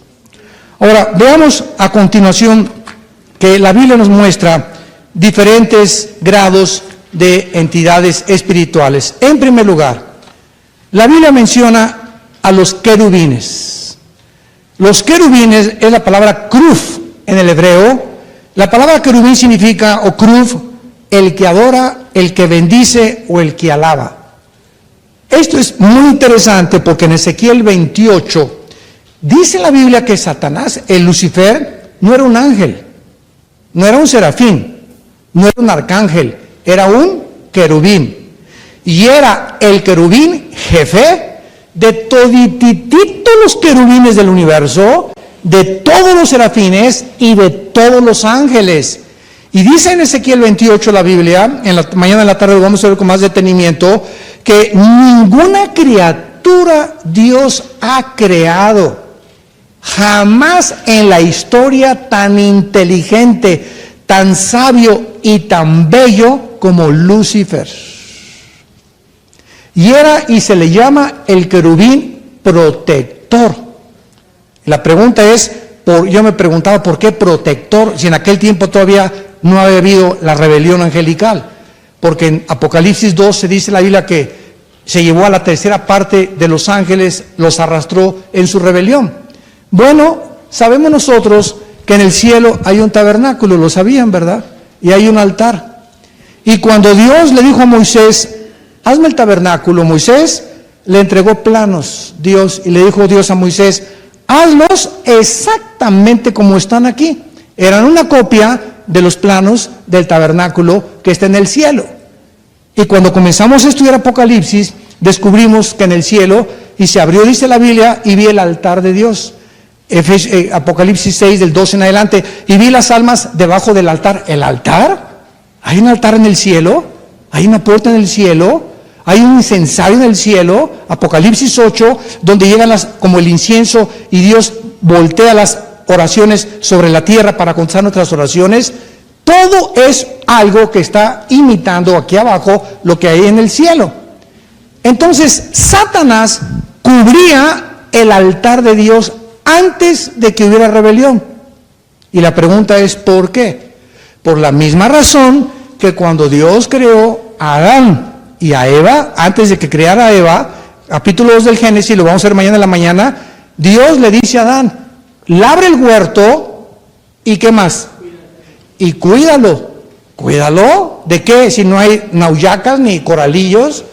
Ahora, veamos a continuación que la Biblia nos muestra diferentes grados de entidades espirituales. En primer lugar, la Biblia menciona a los querubines. Los querubines es la palabra kruf en el hebreo. La palabra querubín significa, o kruf, el que adora, el que bendice o el que alaba. Esto es muy interesante porque en Ezequiel 28 dice la Biblia que Satanás, el Lucifer, no era un ángel, no era un serafín, no era un arcángel, era un querubín. Y era el querubín jefe de toditititos los querubines del universo, de todos los serafines y de todos los ángeles. Y dice en Ezequiel 28 la Biblia, en la mañana en la tarde lo vamos a ver con más detenimiento, que ninguna criatura Dios ha creado, jamás en la historia tan inteligente, tan sabio y tan bello como Lucifer. Y se le llama el querubín protector. La pregunta es, yo me preguntaba por qué protector, si en aquel tiempo todavía no había habido la rebelión angelical, porque en Apocalipsis 2 se dice en la Biblia que se llevó a la tercera parte de los ángeles, los arrastró en su rebelión. Bueno, sabemos nosotros que en el cielo hay un tabernáculo, lo sabían, ¿verdad? Y hay un altar. Y cuando Dios le dijo a Moisés, hazme el tabernáculo, Moisés le entregó planos, Dios, y le dijo Dios a Moisés, hazlos exactamente como están aquí. Eran una copia de los planos del tabernáculo que está en el cielo. Y cuando comenzamos a estudiar Apocalipsis, descubrimos que en el cielo, y se abrió, dice la Biblia, y vi el altar de Dios. Apocalipsis 6, del 12 en adelante, y vi las almas debajo del altar. ¿El altar? ¿Hay un altar en el cielo? ¿Hay una puerta en el cielo? ¿Hay un incensario en el cielo? Apocalipsis 8, donde llegan como el incienso y Dios voltea las oraciones sobre la tierra para contestar nuestras oraciones. Todo es algo que está imitando aquí abajo lo que hay en el cielo. Entonces, Satanás cubría el altar de Dios antes de que hubiera rebelión. Y la pregunta es, ¿por qué? Por la misma razón que cuando Dios creó a Adán y a Eva, antes de que creara a Eva, capítulo 2 del Génesis, lo vamos a ver mañana en la mañana, Dios le dice a Adán, labra el huerto y ¿qué más? Y cuídalo. ¿Cuídalo? ¿De qué? Si no hay nauyacas, ni coralillos,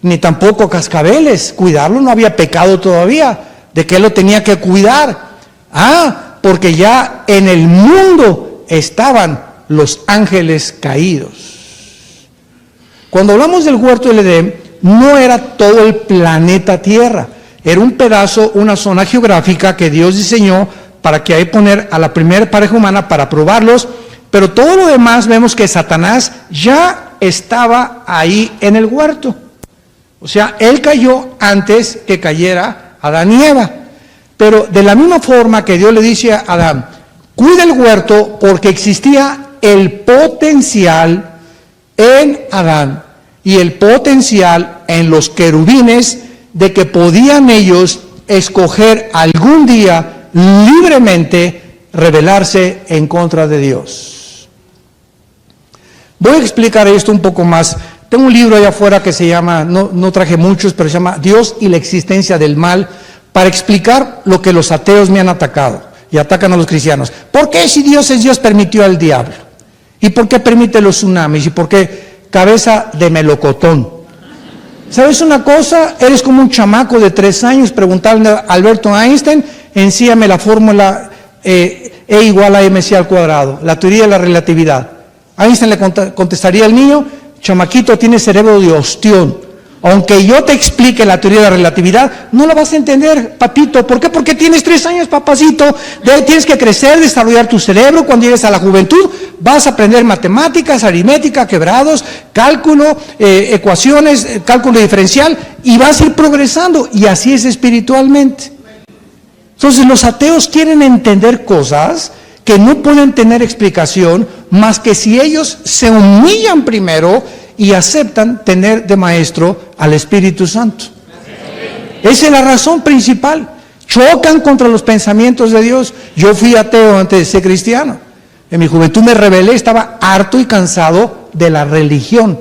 ni tampoco cascabeles. Cuidarlo, no había pecado todavía. ¿De qué lo tenía que cuidar? Porque ya en el mundo estaban los ángeles caídos. Cuando hablamos del huerto del Edén, no era todo el planeta Tierra. Era un pedazo, una zona geográfica que Dios diseñó para que ahí poner a la primera pareja humana para probarlos, pero todo lo demás vemos que Satanás ya estaba ahí en el huerto. O sea, él cayó antes que cayera Adán y Eva. Pero de la misma forma que Dios le dice a Adán, cuida el huerto porque existía el potencial en Adán y el potencial en los querubines de que podían ellos escoger algún día libremente rebelarse en contra de Dios. Voy a explicar esto un poco más. Tengo un libro allá afuera que se llama, no traje muchos, pero se llama Dios y la existencia del mal, para explicar lo que los ateos me han atacado y atacan a los cristianos. ¿Por qué si Dios es Dios permitió al diablo? ¿Y por qué permite los tsunamis? ¿Y por qué cabeza de melocotón? ¿Sabes una cosa? Eres como un chamaco de 3 años preguntarle a Alberto Einstein, ensíame la fórmula E igual a mc al cuadrado, la teoría de la relatividad. Einstein le contestaría al niño, chamaquito, tiene cerebro de ostión. Aunque yo te explique la teoría de la relatividad, no la vas a entender, papito. ¿Por qué? Porque tienes 3 años, papacito. Tienes que crecer, desarrollar tu cerebro. Cuando llegues a la juventud, vas a aprender matemáticas, aritmética, quebrados, cálculo, ecuaciones, cálculo diferencial, y vas a ir progresando. Y así es espiritualmente. Entonces, los ateos quieren entender cosas que no pueden tener explicación, más que si ellos se humillan primero y aceptan tener de maestro al Espíritu Santo. Esa es la razón principal. Chocan contra los pensamientos de Dios. Yo fui ateo antes de ser cristiano. En mi juventud me rebelé, estaba harto y cansado de la religión.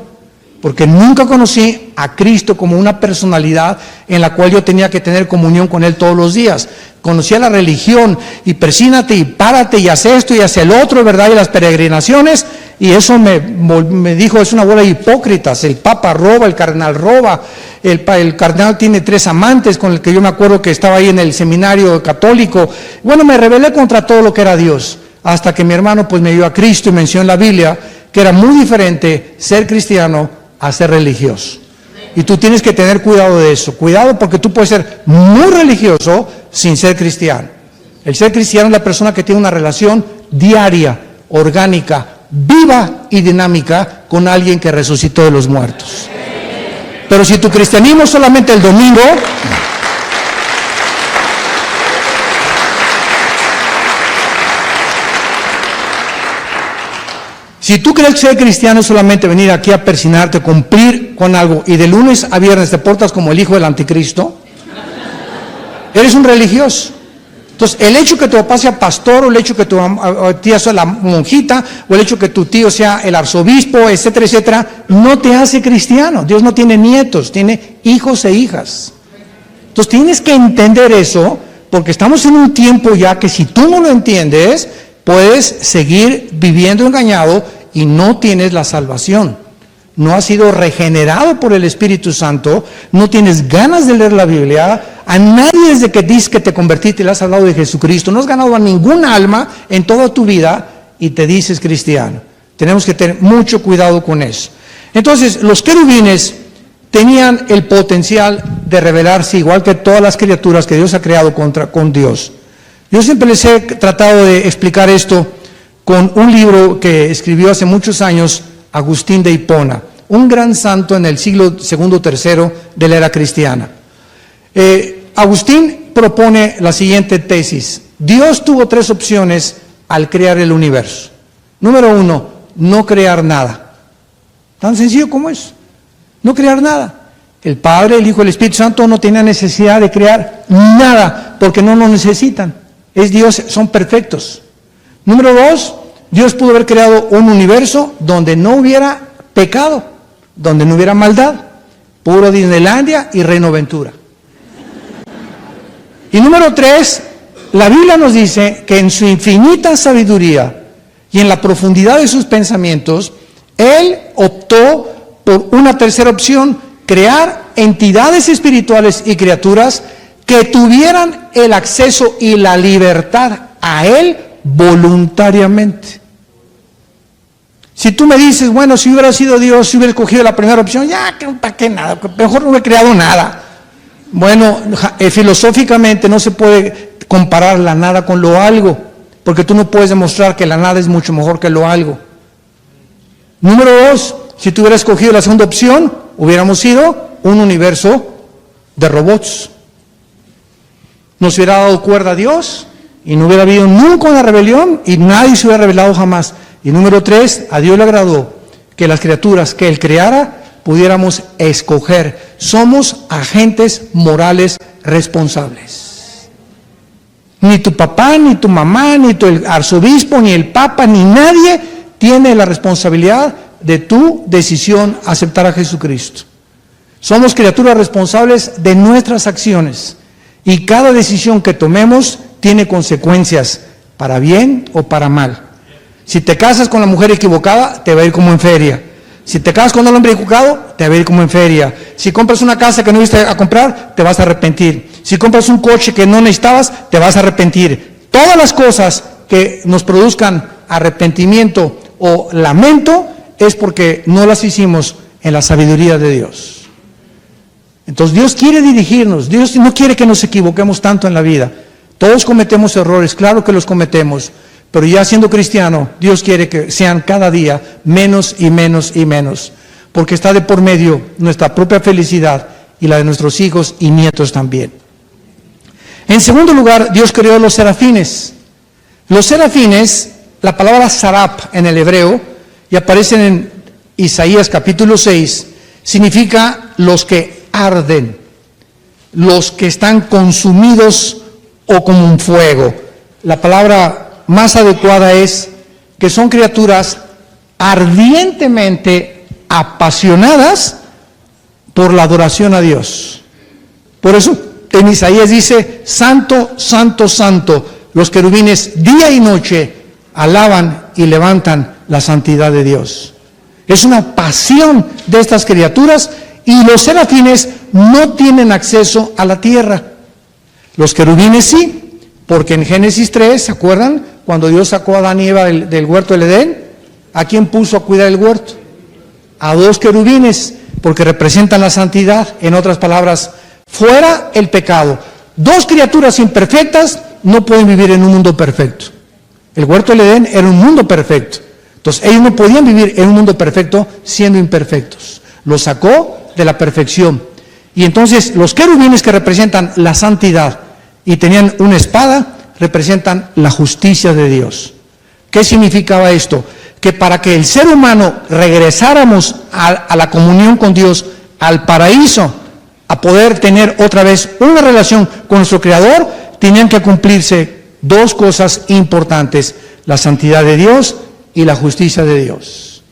porque nunca conocí a Cristo como una personalidad en la cual yo tenía que tener comunión con Él todos los días. Conocía la religión, y persínate, y párate, y haz esto, y haz el otro, ¿verdad? Y las peregrinaciones, y eso me dijo, es una bola de hipócritas. El Papa roba, el cardenal roba, el cardenal tiene 3 amantes, con el que yo me acuerdo que estaba ahí en el seminario católico. Bueno, me rebelé contra todo lo que era Dios, hasta que mi hermano pues me dio a Cristo y mencionó en la Biblia que era muy diferente ser cristiano a ser religioso. Y tú tienes que tener cuidado de eso. Cuidado, porque tú puedes ser muy religioso sin ser cristiano. El ser cristiano es la persona que tiene una relación diaria, orgánica, viva y dinámica con alguien que resucitó de los muertos. Pero si tu cristianismo es solamente el domingo, si tú crees que ser cristiano es solamente venir aquí a persinarte, cumplir con algo, y de lunes a viernes te portas como el hijo del anticristo, eres un religioso. Entonces, el hecho que tu papá sea pastor, o el hecho que tu tía sea la monjita, o el hecho que tu tío sea el arzobispo, etcétera, etcétera, no te hace cristiano. Dios no tiene nietos, tiene hijos e hijas. Entonces, tienes que entender eso, porque estamos en un tiempo ya que si tú no lo entiendes, puedes seguir viviendo engañado y no tienes la salvación. No has sido regenerado por el Espíritu Santo, no tienes ganas de leer la Biblia. A nadie desde que dices que te convertiste le has hablado de Jesucristo. No has ganado a ninguna alma en toda tu vida y te dices cristiano. Tenemos que tener mucho cuidado con eso. Entonces, los querubines tenían el potencial de rebelarse igual que todas las criaturas que Dios ha creado con Dios. Yo siempre les he tratado de explicar esto con un libro que escribió hace muchos años Agustín de Hipona, un gran santo en el siglo II, III de la era cristiana. Agustín propone la siguiente tesis: Dios tuvo 3 opciones al crear el universo. Número 1, no crear nada. Tan sencillo como es, no crear nada. El Padre, el Hijo y el Espíritu Santo no tenían necesidad de crear nada, porque no lo necesitan. Es Dios, son perfectos. Número 2, Dios pudo haber creado un universo donde no hubiera pecado, donde no hubiera maldad, puro Disneylandia y Reino Ventura. Y número 3, la Biblia nos dice que en su infinita sabiduría y en la profundidad de sus pensamientos, Él optó por una tercera opción: crear entidades espirituales y criaturas que tuvieran el acceso y la libertad a Él voluntariamente. Si tú me dices, bueno, si hubiera sido Dios, si hubiera escogido la primera opción, ya, ¿para qué nada? Mejor no hubiera creado nada. Bueno, filosóficamente no se puede comparar la nada con lo algo, porque tú no puedes demostrar que la nada es mucho mejor que lo algo. Número 2, si tú hubieras escogido la segunda opción, hubiéramos sido un universo de robots. Nos hubiera dado cuerda a Dios y no hubiera habido nunca una rebelión y nadie se hubiera rebelado jamás. Y número 3, a Dios le agradó que las criaturas que Él creara pudiéramos escoger. Somos agentes morales responsables. Ni tu papá, ni tu mamá, ni el arzobispo, ni el papa, ni nadie tiene la responsabilidad de tu decisión aceptar a Jesucristo. Somos criaturas responsables de nuestras acciones y cada decisión que tomemos tiene consecuencias, para bien o para mal. Si te casas con la mujer equivocada, te va a ir como en feria. Si te casas con el hombre equivocado, te va a ir como en feria. Si compras una casa que no viste a comprar, te vas a arrepentir. Si compras un coche que no necesitabas, te vas a arrepentir. Todas las cosas que nos produzcan arrepentimiento o lamento es porque no las hicimos en la sabiduría de Dios. Entonces Dios quiere dirigirnos, Dios no quiere que nos equivoquemos tanto en la vida. Todos cometemos errores, claro que los cometemos, pero ya siendo cristiano, Dios quiere que sean cada día menos y menos y menos, porque está de por medio nuestra propia felicidad y la de nuestros hijos y nietos también. En segundo lugar, Dios creó los serafines. Los serafines, la palabra sarap en el hebreo, y aparecen en Isaías capítulo 6, significa los que arden, los que están consumidos o como un fuego. La palabra más adecuada es que son criaturas ardientemente apasionadas por la adoración a Dios. Por eso en Isaías dice, santo, santo, santo, los querubines día y noche alaban y levantan la santidad de Dios. Es una pasión de estas criaturas, y los serafines no tienen acceso a la tierra. Los querubines sí, porque en Génesis 3, ¿se acuerdan? Cuando Dios sacó a Adán y Eva del huerto del Edén, ¿a quién puso a cuidar el huerto? A 2 querubines, porque representan la santidad. En otras palabras, fuera el pecado. 2 criaturas imperfectas no pueden vivir en un mundo perfecto. El huerto del Edén era un mundo perfecto. Entonces ellos no podían vivir en un mundo perfecto siendo imperfectos. Los sacó de la perfección. Y entonces los querubines, que representan la santidad y tenían una espada, representan la justicia de Dios. ¿Qué significaba esto? Que para que el ser humano regresáramos a la comunión con Dios, al paraíso, a poder tener otra vez una relación con nuestro Creador, tenían que cumplirse 2 cosas importantes: la santidad de Dios y la justicia de Dios.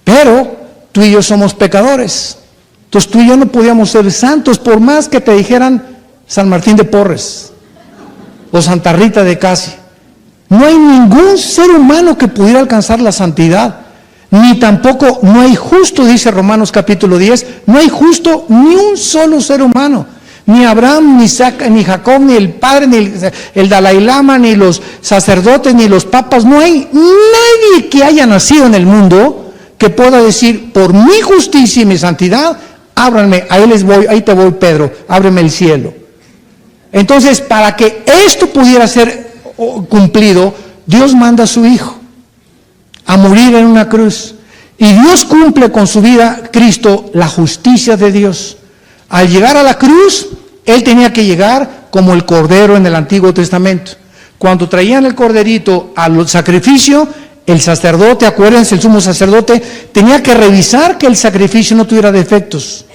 Pero tú y yo somos pecadores. Entonces tú y yo no podíamos ser santos, por más que te dijeran San Martín de Porres o Santa Rita de Casi. No hay ningún ser humano que pudiera alcanzar la santidad, ni tampoco no hay justo, dice Romanos capítulo 10, no hay justo ni un solo ser humano. Ni Abraham, ni Isaac, ni Jacob, ni el Padre, ni el Dalai Lama, ni los sacerdotes, ni los papas. No hay nadie que haya nacido en el mundo que pueda decir, por mi justicia y mi santidad, ábranme, ahí te voy, Pedro, ábreme el cielo. Entonces, para que esto pudiera ser cumplido, Dios manda a su Hijo a morir en una cruz. Y Dios cumple con su vida, Cristo, la justicia de Dios. Al llegar a la cruz, Él tenía que llegar como el Cordero en el Antiguo Testamento. Cuando traían el corderito al sacrificio, el sacerdote, acuérdense, el sumo sacerdote, tenía que revisar que el sacrificio no tuviera defectos.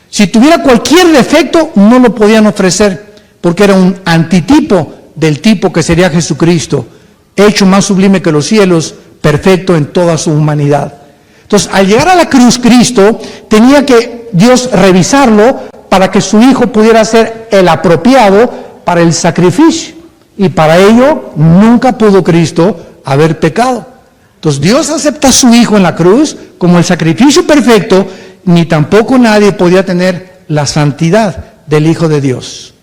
Si tuviera cualquier defecto, no lo podían ofrecer, porque era un antitipo del tipo que sería Jesucristo, hecho más sublime que los cielos, perfecto en toda su humanidad. Entonces, al llegar a la cruz, Cristo tenía que Dios revisarlo para que su Hijo pudiera ser el apropiado para el sacrificio. Y para ello, nunca pudo Cristo haber pecado. Entonces, Dios acepta a su Hijo en la cruz como el sacrificio perfecto, ni tampoco nadie podía tener la santidad del Hijo de Dios.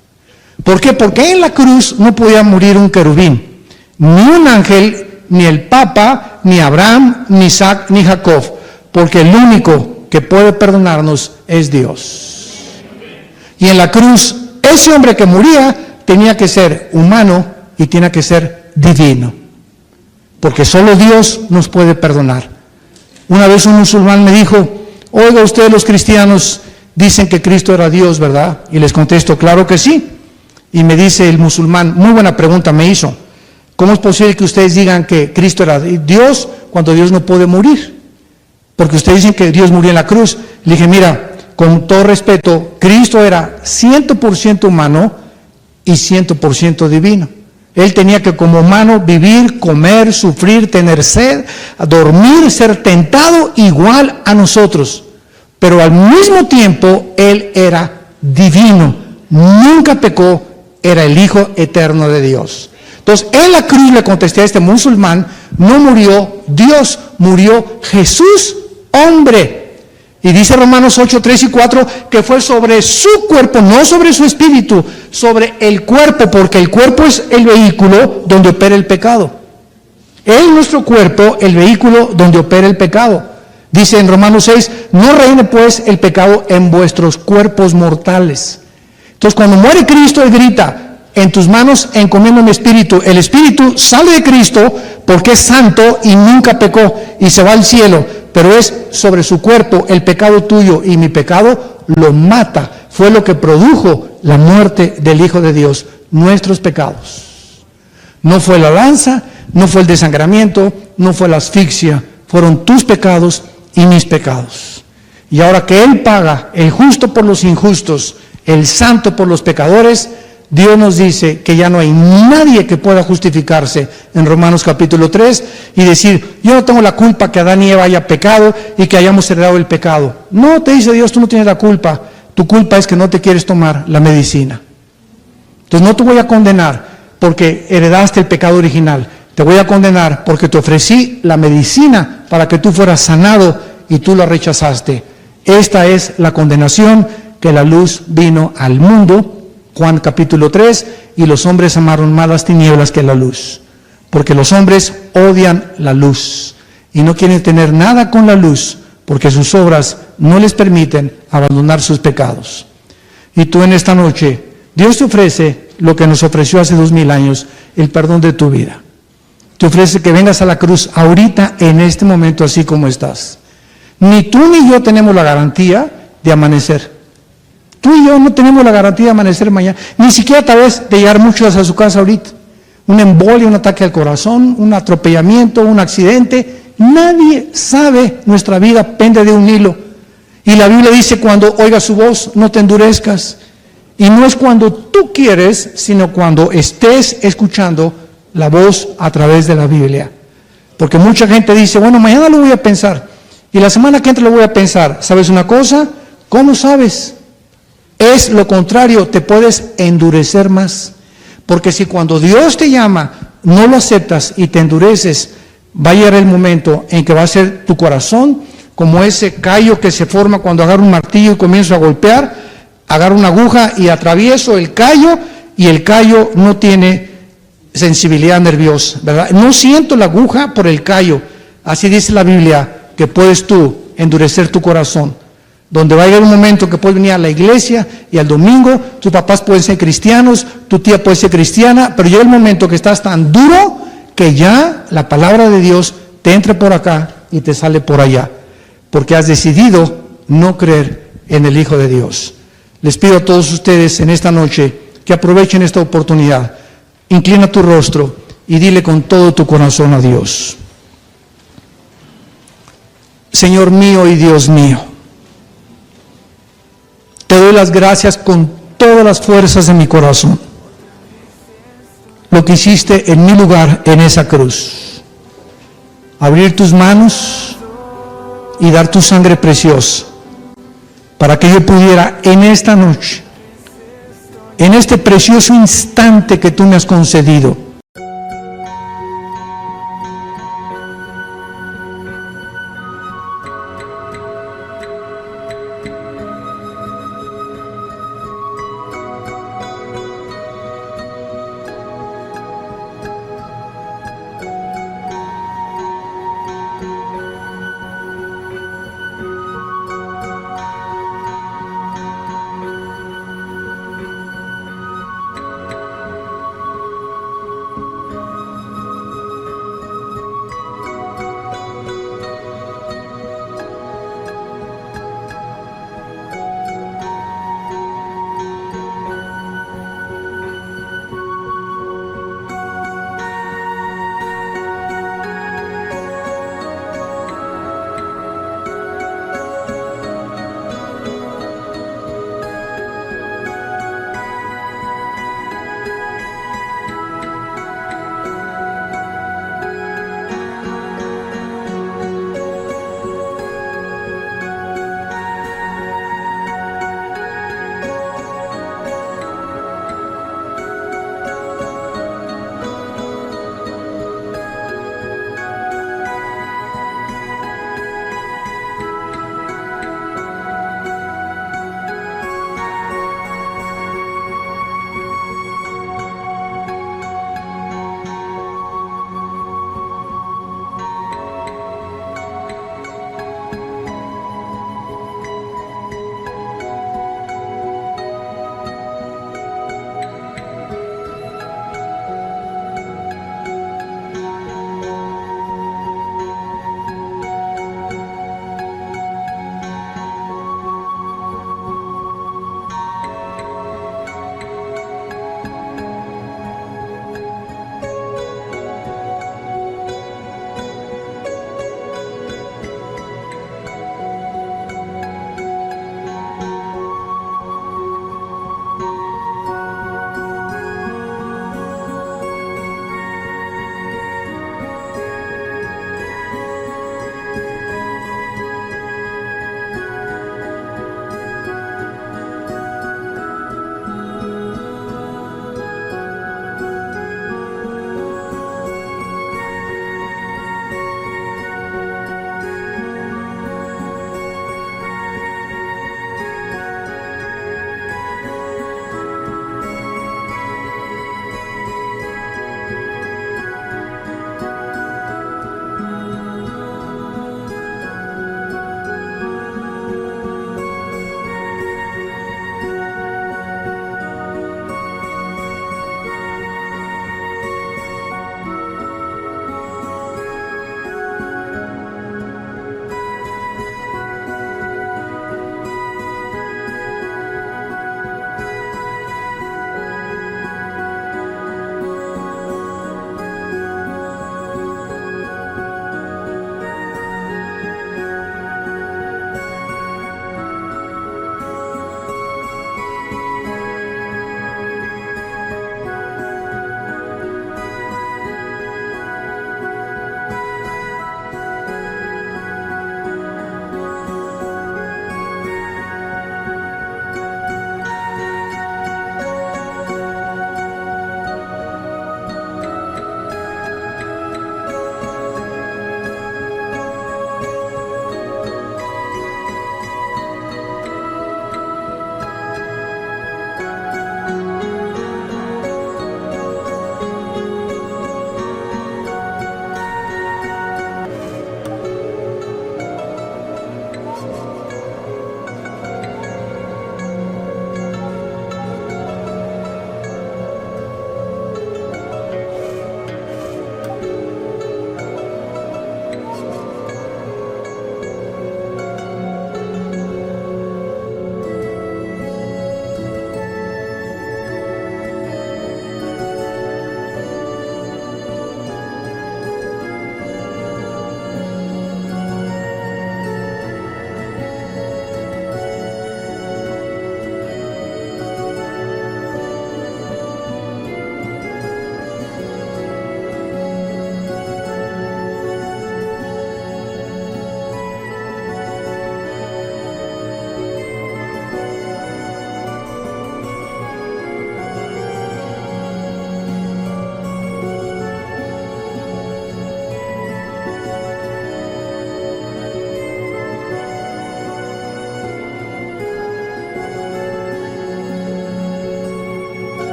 ¿Por qué? Porque en la cruz no podía morir un querubín, ni un ángel, ni el Papa, ni Abraham, ni Isaac, ni Jacob, porque el único que puede perdonarnos es Dios. Y en la cruz, ese hombre que moría tenía que ser humano y tenía que ser divino, porque solo Dios nos puede perdonar. Una vez un musulmán me dijo, oiga, ustedes los cristianos dicen que Cristo era Dios, ¿verdad? Y les contesto, claro que sí. Y me dice el musulmán, muy buena pregunta me hizo, ¿cómo es posible que ustedes digan que Cristo era Dios cuando Dios no puede morir? Porque ustedes dicen que Dios murió en la cruz. Le dije, mira, con todo respeto, Cristo era 100% humano y 100% divino. Él tenía que como humano vivir, comer, sufrir, tener sed, dormir, ser tentado igual a nosotros. Pero al mismo tiempo, Él era divino, nunca pecó, era el Hijo eterno de Dios. Entonces, en la cruz le contesté a este musulmán, no murió Dios, murió Jesús, hombre. Y dice Romanos 8, 3 y 4, que fue sobre su cuerpo, no sobre su espíritu, sobre el cuerpo, porque el cuerpo es el vehículo donde opera el pecado. Es nuestro cuerpo el vehículo donde opera el pecado. Dice en Romanos 6, no reine pues el pecado en vuestros cuerpos mortales. Entonces, cuando muere Cristo, Él grita, en tus manos encomiendo mi espíritu. El espíritu sale de Cristo porque es santo y nunca pecó y se va al cielo, pero es sobre su cuerpo el pecado tuyo y mi pecado lo mata. Fue lo que produjo la muerte del Hijo de Dios, nuestros pecados. No fue la lanza, no fue el desangramiento, no fue la asfixia, fueron tus pecados y mis pecados. Y ahora que Él paga, el justo por los injustos, el santo por los pecadores, Dios nos dice que ya no hay nadie que pueda justificarse en Romanos capítulo 3 y decir, yo no tengo la culpa que Adán y Eva haya pecado y que hayamos heredado el pecado. No, te dice Dios, tú no tienes la culpa. Tu culpa es que no te quieres tomar la medicina. Entonces no te voy a condenar porque heredaste el pecado original. Te voy a condenar porque te ofrecí la medicina para que tú fueras sanado y tú la rechazaste. Esta es la condenación, que la luz vino al mundo, Juan capítulo 3, y los hombres amaron más las tinieblas que la luz, porque los hombres odian la luz y no quieren tener nada con la luz, porque sus obras no les permiten abandonar sus pecados. Y tú en esta noche, Dios te ofrece lo que nos ofreció hace 2000 años, el perdón de tu vida. Te ofrece que vengas a la cruz ahorita, en este momento, así como estás. Ni tú ni yo tenemos la garantía de amanecer. Tú y yo no tenemos la garantía de amanecer mañana, ni siquiera tal vez de llegar muchos a su casa ahorita. Un embolia, un ataque al corazón, un atropellamiento, un accidente. Nadie sabe, nuestra vida pende de un hilo. Y la Biblia dice, cuando oigas su voz, no te endurezcas. Y no es cuando tú quieres, sino cuando estés escuchando la voz a través de la Biblia. Porque mucha gente dice, bueno, mañana lo voy a pensar. Y la semana que entra lo voy a pensar. ¿Sabes una cosa? ¿Cómo sabes? Es lo contrario, te puedes endurecer más. Porque si cuando Dios te llama, no lo aceptas y te endureces, va a llegar el momento en que va a ser tu corazón como ese callo que se forma cuando agarro un martillo y comienzo a golpear, agarro una aguja y atravieso el callo, y el callo no tiene sensibilidad nerviosa, ¿verdad? No siento la aguja por el callo. Así dice la Biblia, que puedes tú endurecer tu corazón. Donde va a llegar un momento que puedes venir a la iglesia y al domingo, tus papás pueden ser cristianos, tu tía puede ser cristiana, pero llega el momento que estás tan duro que ya la palabra de Dios te entra por acá y te sale por allá, porque has decidido no creer en el Hijo de Dios. Les pido a todos ustedes en esta noche que aprovechen esta oportunidad. Inclina tu rostro y dile con todo tu corazón a Dios: Señor mío y Dios mío, te doy las gracias con todas las fuerzas de mi corazón. Lo que hiciste en mi lugar en esa cruz. Abrir tus manos y dar tu sangre preciosa para que yo pudiera en esta noche, en este precioso instante que tú me has concedido,